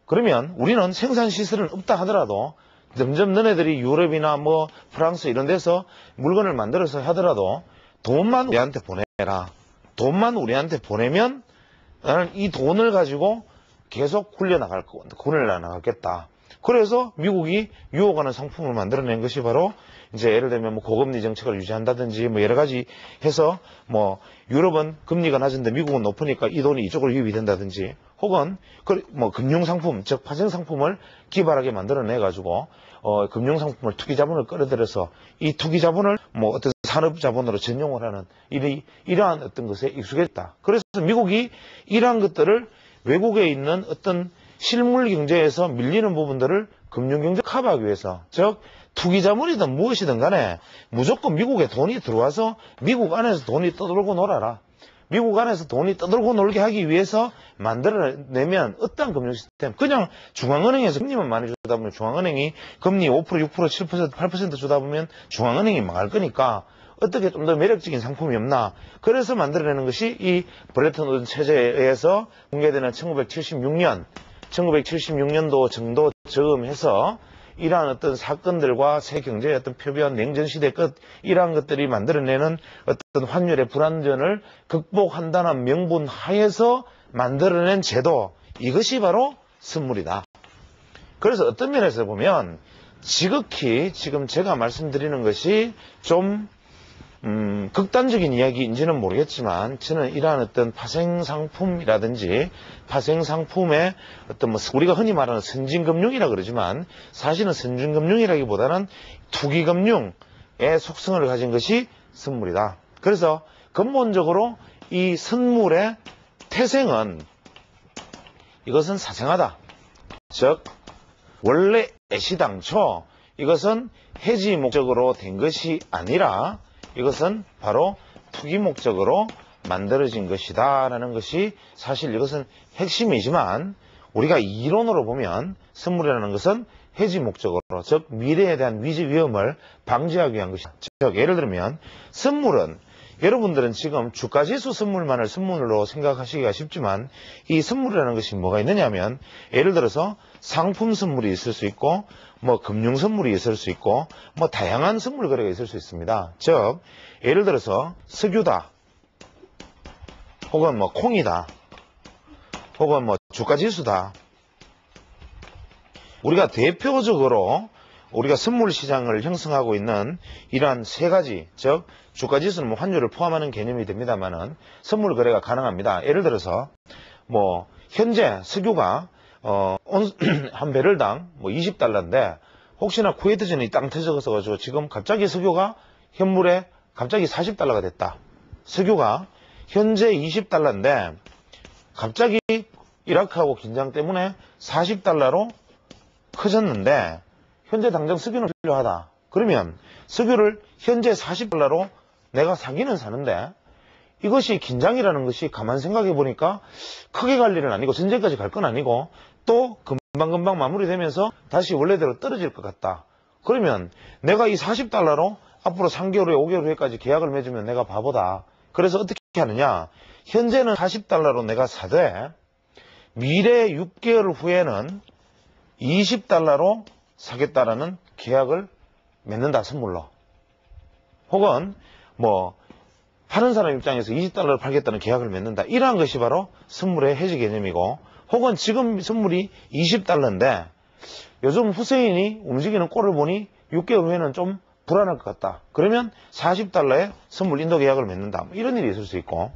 그러면 우리는 생산 시설은 없다 하더라도 점점 너네들이 유럽이나 뭐 프랑스 이런 데서 물건을 만들어서 하더라도 돈만 우리한테 보내라. 돈만 우리한테 보내면 나는 이 돈을 가지고 계속 굴려나가겠다. 그래서 미국이 유혹하는 상품을 만들어낸 것이 바로 이제 예를 들면 뭐 고금리 정책을 유지한다든지 뭐 여러 가지 해서 뭐 유럽은 금리가 낮은데 미국은 높으니까 이 돈이 이쪽으로 유입이 된다든지 혹은 뭐 금융상품, 즉 파생상품을 기발하게 만들어내 가지고 금융상품을 투기자본을 끌어들여서 이 투기자본을 뭐 어떤 산업자본으로 전용을 하는 이러한 어떤 것에 익숙했다. 그래서 미국이 이러한 것들을 외국에 있는 어떤 실물 경제에서 밀리는 부분들을 금융경제 커버하기 위해서, 즉 투기자본이든 무엇이든 간에 무조건 미국에 돈이 들어와서 미국 안에서 돈이 떠돌고 놀아라. 미국 안에서 돈이 떠돌고 놀게 하기 위해서 만들어내면 어떤 금융 시스템, 그냥 중앙은행에서 금리만 많이 주다 보면 중앙은행이 금리 5%, 6%, 7%, 8% 주다 보면 중앙은행이 망할 거니까 어떻게 좀 더 매력적인 상품이 없나. 그래서 만들어내는 것이 이 브레튼 우드 체제에 의해서 공개되는 1976년도 정도 즈음해서 이러한 어떤 사건들과 새 경제의 어떤 표변, 냉전시대 끝, 이러한 것들이 만들어내는 어떤 환율의 불안전을 극복한다는 명분 하에서 만들어낸 제도, 이것이 바로 선물이다. 그래서 어떤 면에서 보면 지극히 지금 제가 말씀드리는 것이 좀 극단적인 이야기인지는 모르겠지만 저는 이러한 어떤 파생상품이라든지 파생상품의 어떤 뭐 우리가 흔히 말하는 선진금융이라 그러지만 사실은 선진금융이라기보다는 투기금융의 속성을 가진 것이 선물이다. 그래서 근본적으로 이 선물의 태생은 이것은 사생하다. 즉 원래 애시당초 이것은 해지 목적으로 된 것이 아니라 이것은 바로 투기 목적으로 만들어진 것이다 라는 것이 사실 이것은 핵심이지만 우리가 이론으로 보면 선물이라는 것은 해지 목적으로, 즉 미래에 대한 위기 위험을 방지하기 위한 것이다. 즉 예를 들면 선물은 여러분들은 지금 주가지수 선물만을 선물로 생각하시기가 쉽지만 이 선물이라는 것이 뭐가 있느냐면 예를 들어서 상품 선물이 있을 수 있고 뭐 금융 선물이 있을 수 있고 뭐 다양한 선물 거래가 있을 수 있습니다. 즉 예를 들어서 석유다 혹은 뭐 콩이다 혹은 뭐 주가지수다. 우리가 대표적으로 우리가 선물 시장을 형성하고 있는 이러한 세 가지, 즉 주가지수는 뭐 환율을 포함하는 개념이 됩니다만은 선물 거래가 가능합니다. 예를 들어서 뭐 현재 석유가 한 배럴당 뭐 20달러인데 혹시나 쿠웨이트전이 땅 터져서 가지고 지금 갑자기 석유가 현물에 갑자기 40달러가 됐다. 석유가 현재 20달러인데 갑자기 이라크하고 긴장 때문에 40달러로 커졌는데 현재 당장 석유는 필요하다. 그러면 석유를 현재 40달러로 내가 사기는 사는데 이것이 긴장이라는 것이 가만 생각해 보니까 크게 갈 일은 아니고 전쟁까지 갈 건 아니고 또 금방금방 마무리되면서 다시 원래대로 떨어질 것 같다. 그러면 내가 이 40달러로 앞으로 3개월 후에 5개월 후에까지 계약을 맺으면 내가 바보다. 그래서 어떻게 하느냐. 현재는 40달러로 내가 사되 미래 6개월 후에는 20달러로 사겠다라는 계약을 맺는다, 선물로. 혹은 뭐 파는 사람 입장에서 20달러를 팔겠다는 계약을 맺는다. 이러한 것이 바로 선물의 해지 개념이고, 혹은 지금 선물이 20달러인데 요즘 후세인이 움직이는 꼴을 보니 6개월 후에는 좀 불안할 것 같다. 그러면 40달러에 선물 인도 계약을 맺는다. 뭐 이런 일이 있을 수 있고,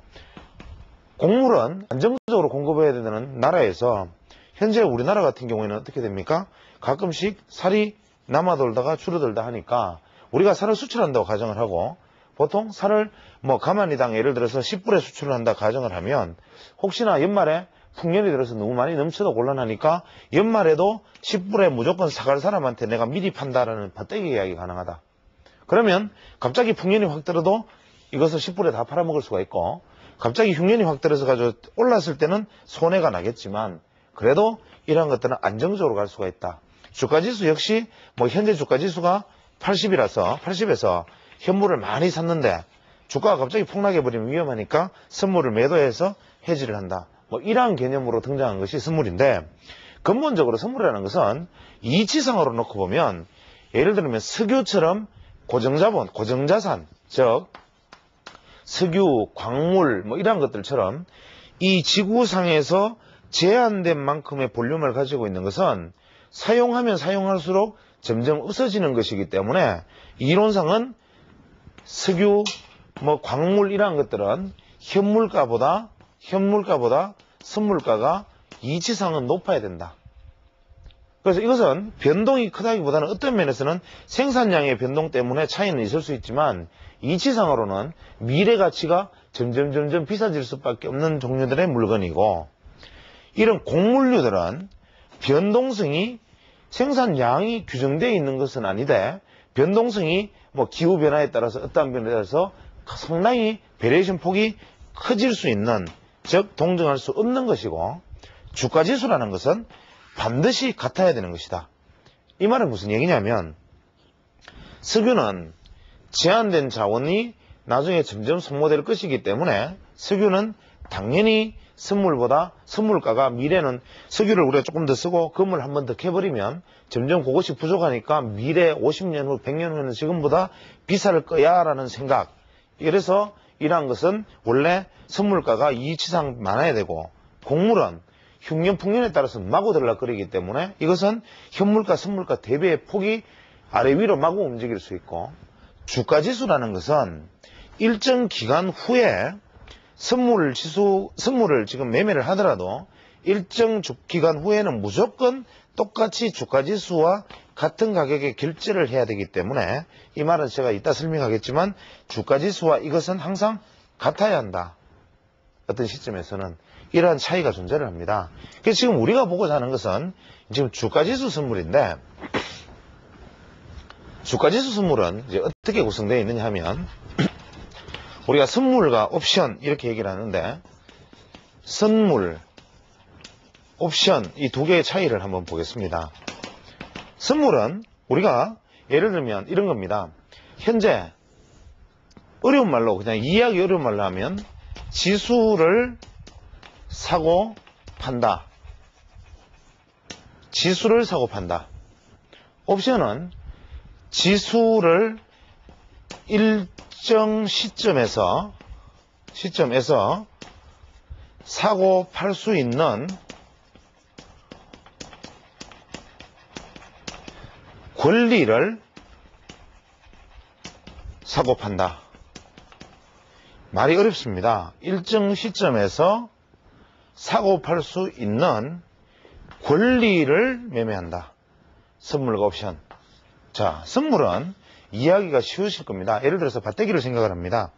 곡물은 안정적으로 공급해야 되는 나라에서 현재 우리나라 같은 경우에는 어떻게 됩니까? 가끔씩 살이 남아돌다가 줄어들다 하니까 우리가 살을 수출한다고 가정을 하고, 보통 살을 뭐 가마니당 예를 들어서 10불에 수출을 한다 가정을 하면, 혹시나 연말에 풍년이 들어서 너무 많이 넘쳐도 곤란하니까 연말에도 10불에 무조건 사갈 사람한테 내가 미리 판다라는 밭대기 계약이 가능하다. 그러면 갑자기 풍년이 확 들어도 이것을 10불에 다 팔아먹을 수가 있고, 갑자기 흉년이 확 들어서 가지고 올랐을 때는 손해가 나겠지만 그래도 이러한 것들은 안정적으로 갈 수가 있다. 주가지수 역시 뭐 현재 주가지수가 80이라서 80에서 현물을 많이 샀는데 주가가 갑자기 폭락해 버리면 위험하니까 선물을 매도해서 해지를 한다. 뭐 이러한 개념으로 등장한 것이 선물인데, 근본적으로 선물이라는 것은 이치상으로 놓고 보면, 예를 들면 석유처럼 고정자본, 고정자산, 즉 석유, 광물 뭐 이러한 것들처럼 이 지구상에서 제한된 만큼의 볼륨을 가지고 있는 것은 사용하면 사용할수록 점점 없어지는 것이기 때문에, 이론상은 석유, 뭐 광물 이러한 것들은 현물가보다 선물가가 이치상은 높아야 된다. 그래서 이것은 변동이 크다기보다는 어떤 면에서는 생산량의 변동 때문에 차이는 있을 수 있지만, 이치상으로는 미래 가치가 점점 비싸질 수밖에 없는 종류들의 물건이고, 이런 곡물류들은 변동성이 생산량이 규정되어 있는 것은 아닌데, 변동성이 뭐 기후변화에 따라서 어떠한 변화에 따라서 상당히 베리에이션 폭이 커질 수 있는, 즉 동정할 수 없는 것이고, 주가지수라는 것은 반드시 같아야 되는 것이다. 이 말은 무슨 얘기냐면, 석유는 제한된 자원이 나중에 점점 소모될 것이기 때문에 석유는 당연히 선물가가 미래는 석유를 우리가 조금 더 쓰고 금을 한 번 더 캐버리면 점점 그것이 부족하니까 미래 50년 후 100년 후에는 지금보다 비쌀 거야 라는 생각. 그래서 이러한 것은 원래 선물가가 이치상 많아야 되고, 곡물은 흉년 풍년에 따라서 마구 들락거리기 때문에 이것은 현물가 선물가 대비의 폭이 아래 위로 마구 움직일 수 있고, 주가지수라는 것은 일정 기간 후에 선물을 지금 매매를 하더라도 일정 기간 후에는 무조건 똑같이 주가지수와 같은 가격에 결제를 해야 되기 때문에, 이 말은 제가 이따 설명하겠지만 주가지수와 이것은 항상 같아야 한다. 어떤 시점에서는 이러한 차이가 존재를 합니다. 그래서 지금 우리가 보고자 하는 것은 지금 주가지수 선물인데, 주가지수 선물은 이제 어떻게 구성되어 있느냐 하면, 우리가 선물과 옵션 이렇게 얘기를 하는데, 선물, 옵션 이 두 개의 차이를 한번 보겠습니다. 선물은 우리가 예를 들면 이런 겁니다. 현재 어려운 말로, 그냥 이해하기 어려운 말로 하면 지수를 사고 판다. 지수를 사고 판다. 옵션은 지수를 일정 시점에서 사고 팔 수 있는 권리를 사고 판다. 말이 어렵습니다. 일정 시점에서 사고 팔 수 있는 권리를 매매한다. 선물과 옵션. 자, 선물은 이해하기가 쉬우실 겁니다. 예를 들어서 밭대기를 생각을 합니다.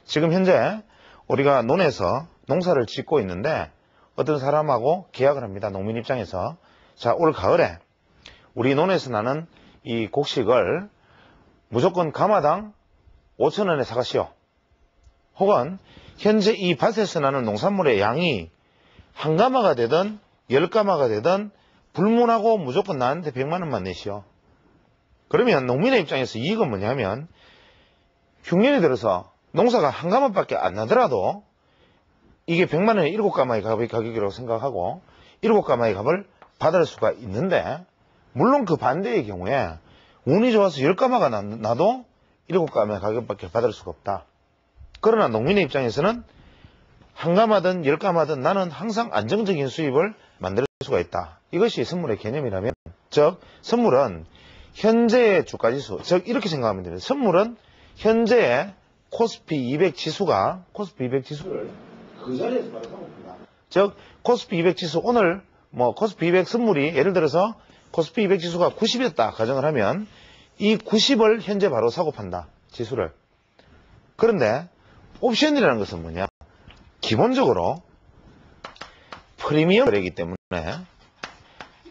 지금 현재 우리가 논에서 농사를 짓고 있는데 어떤 사람하고 계약을 합니다. 농민 입장에서. 자, 올 가을에 우리 논에서 나는 이 곡식을 무조건 가마당 5,000원에 사가시오. 혹은 현재 이 밭에서 나는 농산물의 양이 한 가마가 되든 10가마가 되든 불문하고 무조건 나한테 100만 원만 내시오. 그러면 농민의 입장에서 이익은 뭐냐면 흉년이 들어서 농사가 한 가마밖에 안 나더라도 이게 100만 원에 7가마의 가격이라고 생각하고 7가마의 값을 받을 수가 있는데, 물론 그 반대의 경우에 운이 좋아서 10가마가 나도 7가마의 가격밖에 받을 수가 없다. 그러나 농민의 입장에서는 한 가마든 10가마든 나는 항상 안정적인 수입을 만들 수가 있다. 이것이 선물의 개념이라면, 즉 선물은 현재의 주가지수, 즉 이렇게 생각하면 됩니다. 선물은 현재의 코스피 200 지수가 코스피 200 지수를 그 자리에서 바로 사고 있습니다. 즉 코스피 200 지수, 오늘 코스피 200 선물이 예를 들어서 코스피 200 지수가 90이었다 가정을 하면 이 90을 현재 바로 사고 판다, 지수를. 그런데 옵션이라는 것은 뭐냐? 기본적으로 프리미엄 거래이기 때문에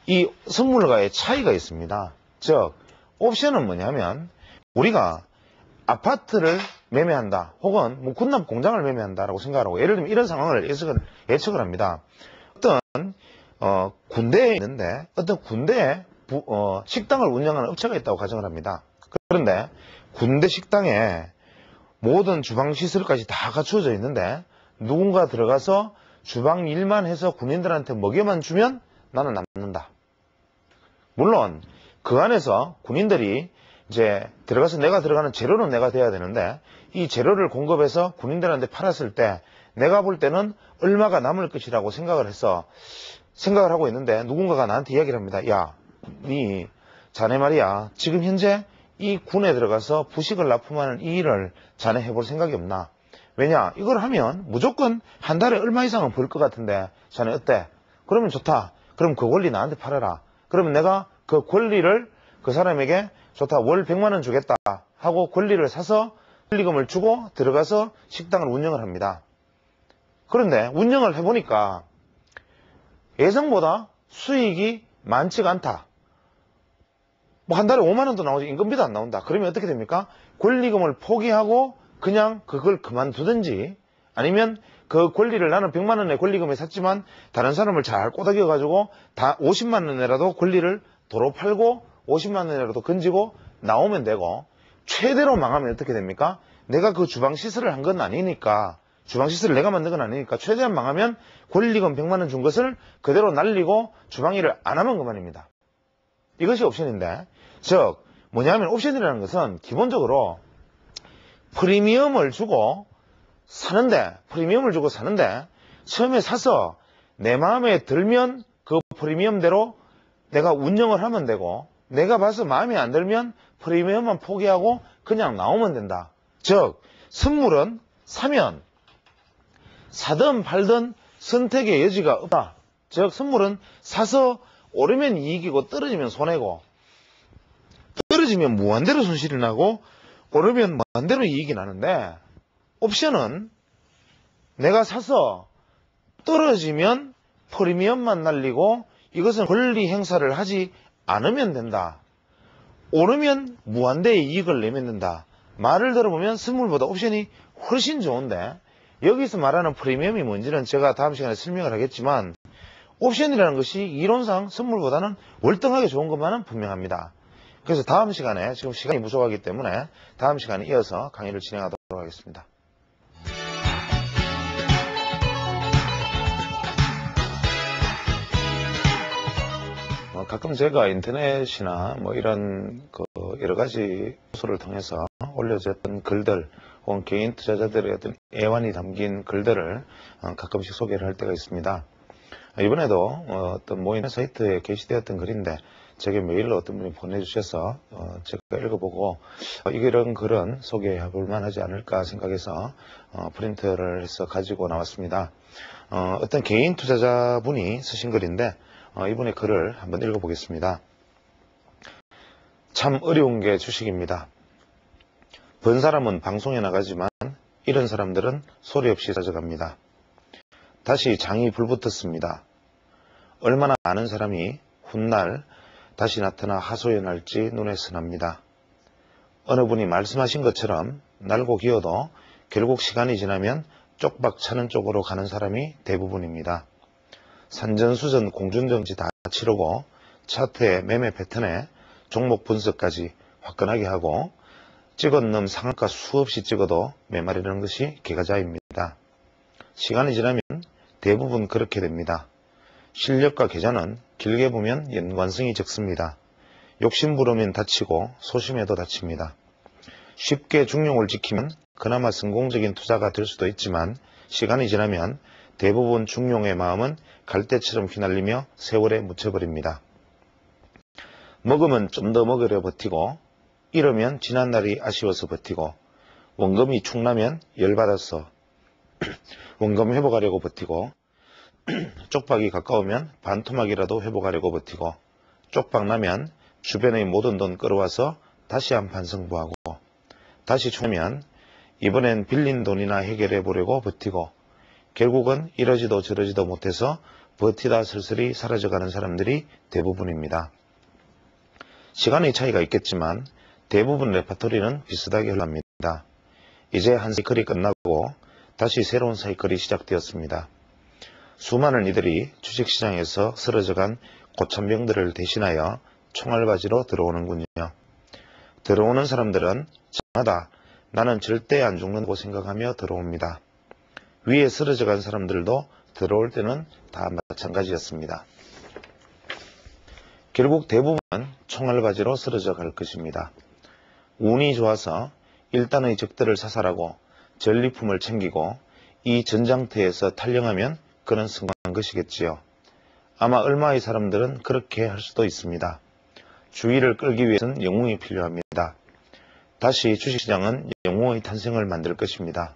이 선물과의 차이가 있습니다. 즉 옵션은 뭐냐면 우리가 아파트를 매매한다, 혹은 군납 공장을 매매한다라고 생각하고, 예를 들면 이런 상황을 예측을 합니다. 어떤 군대에 있는데 어떤 군대에 식당을 운영하는 업체가 있다고 가정을 합니다. 그런데 군대 식당에 모든 주방 시설까지 다 갖추어져 있는데 누군가 들어가서 주방 일만 해서 군인들한테 먹여만 주면 나는 남는다. 물론 그 안에서 군인들이 이제 들어가서 내가 들어가는 재료는 내가 돼야 되는데, 이 재료를 공급해서 군인들한테 팔았을 때 내가 볼 때는 얼마가 남을 것이라고 생각을 하고 있는데, 누군가가 나한테 이야기를 합니다. 야, 자네 말이야, 지금 현재 이 군에 들어가서 부식을 납품하는 이 일을 자네 해볼 생각이 없나? 왜냐, 이걸 하면 무조건 한 달에 얼마 이상은 벌 것 같은데 자네 어때? 그러면 좋다. 그럼 그 권리 나한테 팔아라. 그러면 내가 그 권리를 그 사람에게 좋다, 월 100만 원 주겠다 하고 권리를 사서 권리금을 주고 들어가서 식당을 운영을 합니다. 그런데 운영을 해보니까 예상보다 수익이 많지가 않다. 한 달에 5만 원도 나오지 임금비도 안 나온다. 그러면 어떻게 됩니까? 권리금을 포기하고 그냥 그걸 그만두든지, 아니면 그 권리를 나는 100만 원의 권리금에 샀지만 다른 사람을 잘 꼬다겨 가지고 다 50만 원이라도 권리를 도로 팔고 50만 원이라도 건지고 나오면 되고, 최대로 망하면 어떻게 됩니까? 내가 그 주방 시설을 한 건 아니니까, 주방 시설을 내가 만든 건 아니니까 최대한 망하면 권리금 100만 원 준 것을 그대로 날리고 주방 일을 안 하면 그만입니다. 이것이 옵션인데, 즉 뭐냐면 옵션이라는 것은 기본적으로 프리미엄을 주고 사는데 처음에 사서 내 마음에 들면 그 프리미엄대로 내가 운영을 하면 되고, 내가 봐서 마음에 안 들면 프리미엄만 포기하고 그냥 나오면 된다. 즉 선물은 사면 사든 팔든 선택의 여지가 없다. 즉 선물은 사서 오르면 이익이고 떨어지면 손해고, 떨어지면 무한대로 손실이 나고 오르면 무한대로 이익이 나는데, 옵션은 내가 사서 떨어지면 프리미엄만 날리고 이것은 권리 행사를 하지 않으면 된다. 오르면 무한대의 이익을 내놓는다. 말을 들어보면 선물보다 옵션이 훨씬 좋은데, 여기서 말하는 프리미엄이 뭔지는 제가 다음 시간에 설명을 하겠지만, 옵션이라는 것이 이론상 선물보다는 월등하게 좋은 것만은 분명합니다. 그래서 다음 시간에, 지금 시간이 부족하기 때문에 다음 시간에 이어서 강의를 진행하도록 하겠습니다. 가끔 제가 인터넷이나 이런 여러 가지 소스를 통해서 올려졌던 글들, 혹은 개인 투자자들의 어떤 애환이 담긴 글들을 가끔씩 소개를 할 때가 있습니다. 이번에도 어떤 모임 사이트에 게시되었던 글인데, 제게 메일로 어떤 분이 보내주셔서 제가 읽어보고 이런 글은 소개해 볼 만하지 않을까 생각해서 프린트를 해서 가지고 나왔습니다. 어떤 개인 투자자분이 쓰신 글인데, 이분의 글을 한번 읽어보겠습니다. 참 어려운 게 주식입니다. 번 사람은 방송에 나가지만 이런 사람들은 소리 없이 사져갑니다. 다시 장이 불붙었습니다. 얼마나 많은 사람이 훗날 다시 나타나 하소연할지 눈에 선합니다. 어느 분이 말씀하신 것처럼 날고 기어도 결국 시간이 지나면 쪽박 차는 쪽으로 가는 사람이 대부분입니다. 산전수전 공중정지 다 치르고 차트의 매매 패턴에 종목 분석까지 화끈하게 하고 찍은 놈 상한가 수없이 찍어도 메마르는 것이 개가자입니다. 시간이 지나면 대부분 그렇게 됩니다. 실력과 계좌는 길게 보면 연관성이 적습니다. 욕심부르면 다치고 소심해도 다칩니다. 쉽게 중용을 지키면 그나마 성공적인 투자가 될 수도 있지만 시간이 지나면 대부분 중용의 마음은 갈대처럼 휘날리며 세월에 묻혀버립니다. 먹으면 좀 더 먹으려 버티고 잃으면 지난날이 아쉬워서 버티고 원금이 축나면 열받아서 원금 회복하려고 버티고 쪽박이 가까우면 반토막이라도 회복하려고 버티고 쪽박 나면 주변의 모든 돈 끌어와서 다시 한판 승부하고 다시 축나면 이번엔 빌린 돈이나 해결해 보려고 버티고 결국은 이러지도 저러지도 못해서 버티다 슬슬이 사라져가는 사람들이 대부분입니다. 시간의 차이가 있겠지만 대부분 레파토리는 비슷하게 흘러갑니다. 이제 한 사이클이 끝나고 다시 새로운 사이클이 시작되었습니다. 수많은 이들이 주식시장에서 쓰러져간 고참병들을 대신하여 총알바지로 들어오는군요. 들어오는 사람들은 장하다, 나는 절대 안 죽는다고 생각하며 들어옵니다. 위에 쓰러져간 사람들도 들어올 때는 다 마찬가지였습니다. 결국 대부분은 총알바지로 쓰러져 갈 것입니다. 운이 좋아서 일단의 적들을 사살하고 전리품을 챙기고 이 전장터에서 탈영하면 그는 성공한 것이겠지요. 아마 얼마의 사람들은 그렇게 할 수도 있습니다. 주의를 끌기 위해서는 영웅이 필요합니다. 다시 주식시장은 영웅의 탄생을 만들 것입니다.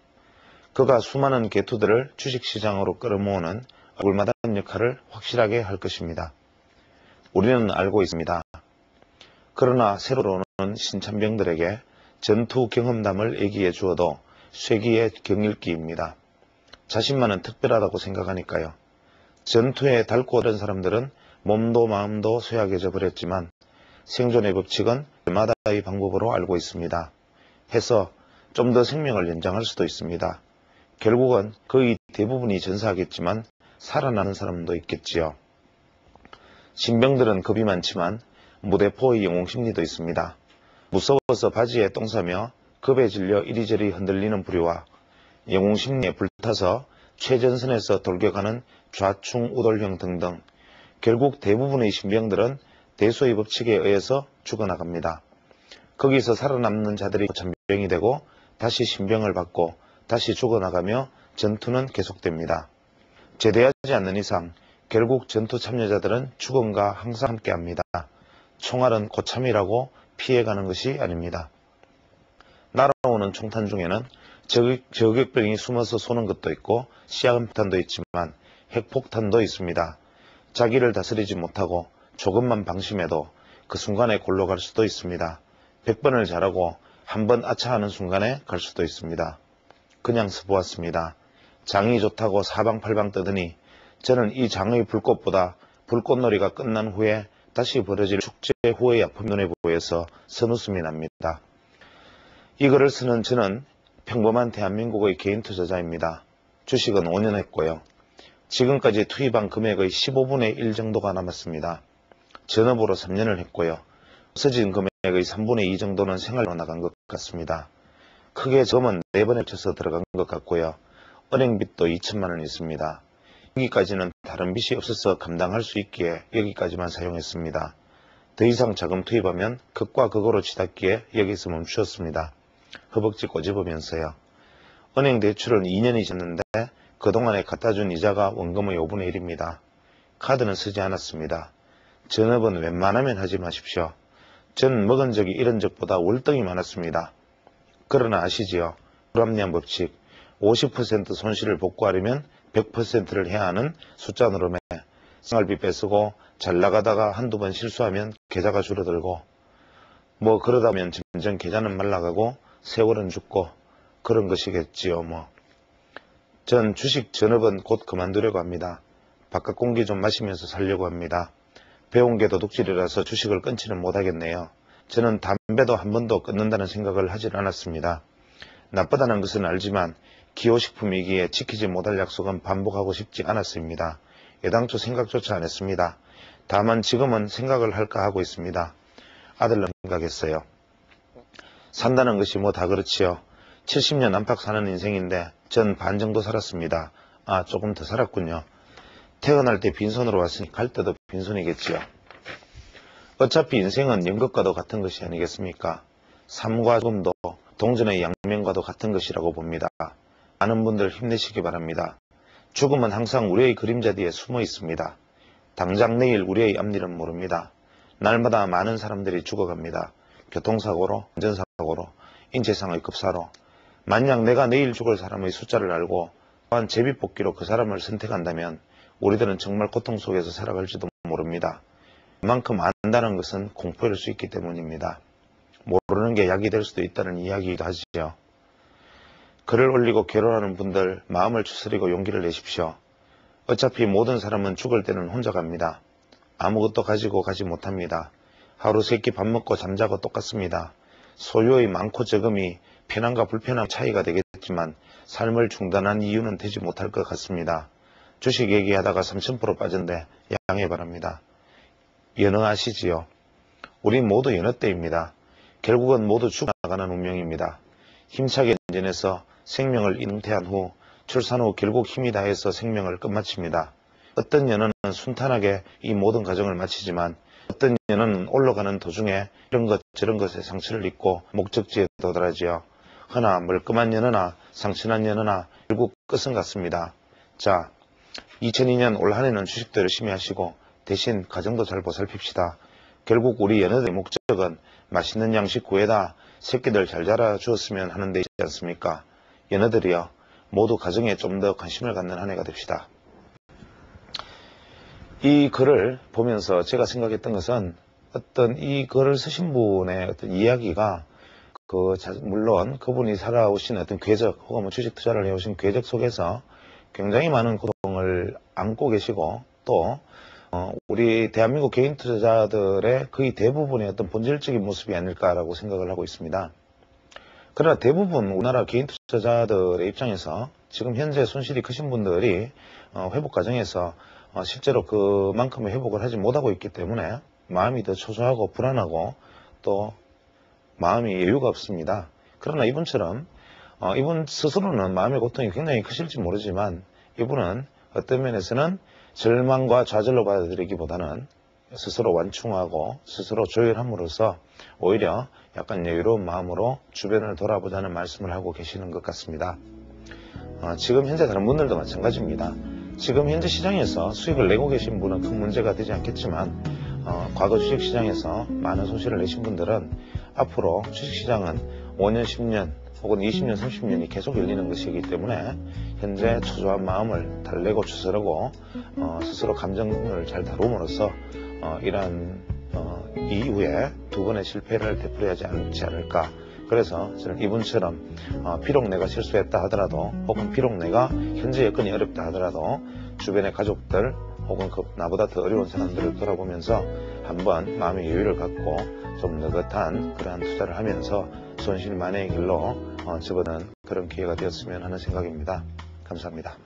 그가 수많은 개투들을 주식시장으로 끌어모으는 얼마다한 역할을 확실하게 할 것입니다. 우리는 알고 있습니다. 그러나 새로 들어오는 신참병들에게 전투 경험담을 얘기해 주어도 쇠기의 경읽기입니다. 자신만은 특별하다고 생각하니까요. 전투에 닳고 오른 사람들은 몸도 마음도 쇠약해져 버렸지만 생존의 법칙은 마다의 방법으로 알고 있습니다. 해서 좀 더 생명을 연장할 수도 있습니다. 결국은 거의 대부분이 전사하겠지만 살아나는 사람도 있겠지요. 신병들은 겁이 많지만 무대포의 영웅심리도 있습니다. 무서워서 바지에 똥 싸며 겁에 질려 이리저리 흔들리는 부류와 영웅심리에 불타서 최전선에서 돌격하는 좌충우돌형 등등 결국 대부분의 신병들은 대소의 법칙에 의해서 죽어나갑니다. 거기서 살아남는 자들이 전병이 되고 다시 신병을 받고 다시 죽어나가며 전투는 계속됩니다. 제대하지 않는 이상 결국 전투 참여자들은 죽음과 항상 함께합니다. 총알은 고참이라고 피해가는 것이 아닙니다. 날아오는 총탄 중에는 저격병이 숨어서 쏘는 것도 있고 시야금폭탄도 있지만 핵폭탄도 있습니다. 자기를 다스리지 못하고 조금만 방심해도 그 순간에 골로 갈 수도 있습니다. 100번을 잘하고 한 번 아차하는 순간에 갈 수도 있습니다. 그냥 서보았습니다. 장이 좋다고 사방팔방 떠드니 저는 이 장의 불꽃보다 불꽃놀이가 끝난 후에 다시 벌어질 축제 후의 아픔이 눈에 보여서 선웃음이 납니다. 이 글을 쓰는 저는 평범한 대한민국의 개인 투자자입니다. 주식은 5년 했고요. 지금까지 투입한 금액의 15분의 1 정도가 남았습니다. 전업으로 3년을 했고요. 없어진 금액의 3분의 2 정도는 생활로 나간 것 같습니다. 크게 점은 4번에 쳐서 들어간 것 같고요. 은행빚도 2천만 원 있습니다. 여기까지는 다른 빚이 없어서 감당할 수 있기에 여기까지만 사용했습니다. 더 이상 자금 투입하면 극과 극으로 치닫기에 여기서 멈추었습니다. 허벅지 꼬집으면서요. 은행 대출은 2년이 지났는데 그동안에 갖다준 이자가 원금의 5분의 1입니다. 카드는 쓰지 않았습니다. 전업은 웬만하면 하지 마십시오. 전 먹은 적이 이런 적보다 월등히 많았습니다. 그러나 아시지요? 불합리한 법칙. 50% 손실을 복구하려면 100%를 해야 하는 숫자 노름에 생활비 뺏고 잘 나가다가 한두 번 실수하면 계좌가 줄어들고 뭐 그러다 보면 점점 계좌는 말라가고 세월은 죽고 그런 것이겠지요 뭐. 전 주식 전업은 곧 그만두려고 합니다. 바깥 공기 좀 마시면서 살려고 합니다. 배운 게 도둑질이라서 주식을 끊지는 못하겠네요. 저는 담배도 한 번도 끊는다는 생각을 하질 않았습니다. 나쁘다는 것은 알지만 기호식품이기에 지키지 못할 약속은 반복하고 싶지 않았습니다. 애당초 생각조차 안 했습니다. 다만 지금은 생각을 할까 하고 있습니다. 아들로 생각했어요. 산다는 것이 뭐 다 그렇지요. 70년 안팎 사는 인생인데 전 반 정도 살았습니다. 아, 조금 더 살았군요. 태어날 때 빈손으로 왔으니 갈 때도 빈손이겠지요. 어차피 인생은 연극과도 같은 것이 아니겠습니까? 삶과 죽음도 동전의 양면과도 같은 것이라고 봅니다. 많은 분들 힘내시기 바랍니다. 죽음은 항상 우리의 그림자 뒤에 숨어 있습니다. 당장 내일 우리의 앞일은 모릅니다. 날마다 많은 사람들이 죽어갑니다. 교통사고로, 운전사고로, 인체상의 급사로. 만약 내가 내일 죽을 사람의 숫자를 알고 또한 제비뽑기로 그 사람을 선택한다면 우리들은 정말 고통 속에서 살아갈지도 모릅니다. 그만큼 안다는 것은 공포일 수 있기 때문입니다. 모르는 게 약이 될 수도 있다는 이야기이기도 하지요. 글을 올리고 괴로워하는 분들 마음을 추스리고 용기를 내십시오. 어차피 모든 사람은 죽을 때는 혼자 갑니다. 아무것도 가지고 가지 못합니다. 하루 세 끼 밥 먹고 잠자고 똑같습니다. 소유의 많고 적음이 편함과 불편함 차이가 되겠지만 삶을 중단한 이유는 되지 못할 것 같습니다. 주식 얘기하다가 3000% 빠진데 양해 바랍니다. 연어아시지요? 우리 모두 연어 때입니다. 결국은 모두 죽어나가는 운명입니다. 힘차게 전진해서 생명을 잉태한 후 출산 후 결국 힘이 다해서 생명을 끝마칩니다. 어떤 연어는 순탄하게 이 모든 과정을 마치지만 어떤 연어는 올라가는 도중에 이런 것 저런 것에 상처를 입고 목적지에 도달하지요. 허나 멀끔한 연어나 상처난 연어나 결국 끝은 같습니다. 자, 2002년 올 한해는 주식도 열심히 하시고 대신 가정도 잘 보살핍시다. 결국 우리 연어들의 목적은 맛있는 양식 구해다 새끼들 잘 자라 주었으면 하는 데 있지 않습니까? 연어들이요, 모두 가정에 좀 더 관심을 갖는 한 해가 됩시다. 이 글을 보면서 제가 생각했던 것은 어떤 이 글을 쓰신 분의 어떤 이야기가 물론 그분이 살아오신 어떤 궤적 혹은 뭐 주식 투자를 해오신 궤적 속에서 굉장히 많은 고통을 안고 계시고 또 우리 대한민국 개인 투자자들의 거의 대부분의 어떤 본질적인 모습이 아닐까라고 생각을 하고 있습니다. 그러나 대부분 우리나라 개인 투자자들의 입장에서 지금 현재 손실이 크신 분들이 회복 과정에서 실제로 그만큼의 회복을 하지 못하고 있기 때문에 마음이 더 초조하고 불안하고 또 마음이 여유가 없습니다. 그러나 이분처럼 이분 스스로는 마음의 고통이 굉장히 크실지 모르지만 이분은 어떤 면에서는 절망과 좌절로 받아들이기보다는 스스로 완충하고 스스로 조율함으로써 오히려 약간 여유로운 마음으로 주변을 돌아보자는 말씀을 하고 계시는 것 같습니다. 지금 현재 다른 분들도 마찬가지입니다. 지금 현재 시장에서 수익을 내고 계신 분은 큰 문제가 되지 않겠지만 과거 주식시장에서 많은 손실을 내신 분들은 앞으로 주식시장은 5년, 10년 혹은 20년, 30년이 계속 열리는 것이기 때문에 현재 초조한 마음을 달래고 추스르고 스스로 감정을 잘 다룸으로써 이러한 이후에 두 번의 실패를 되풀이하지 않지 않을까. 그래서 저는 이분처럼 비록 내가 실수했다 하더라도 혹은 비록 내가 현재 여건이 어렵다 하더라도 주변의 가족들 혹은 나보다 더 어려운 사람들을 돌아보면서 한번 마음의 여유를 갖고 좀 느긋한 그러한 투자를 하면서 손실 만회의 길로 접어드는 그런 기회가 되었으면 하는 생각입니다. 감사합니다.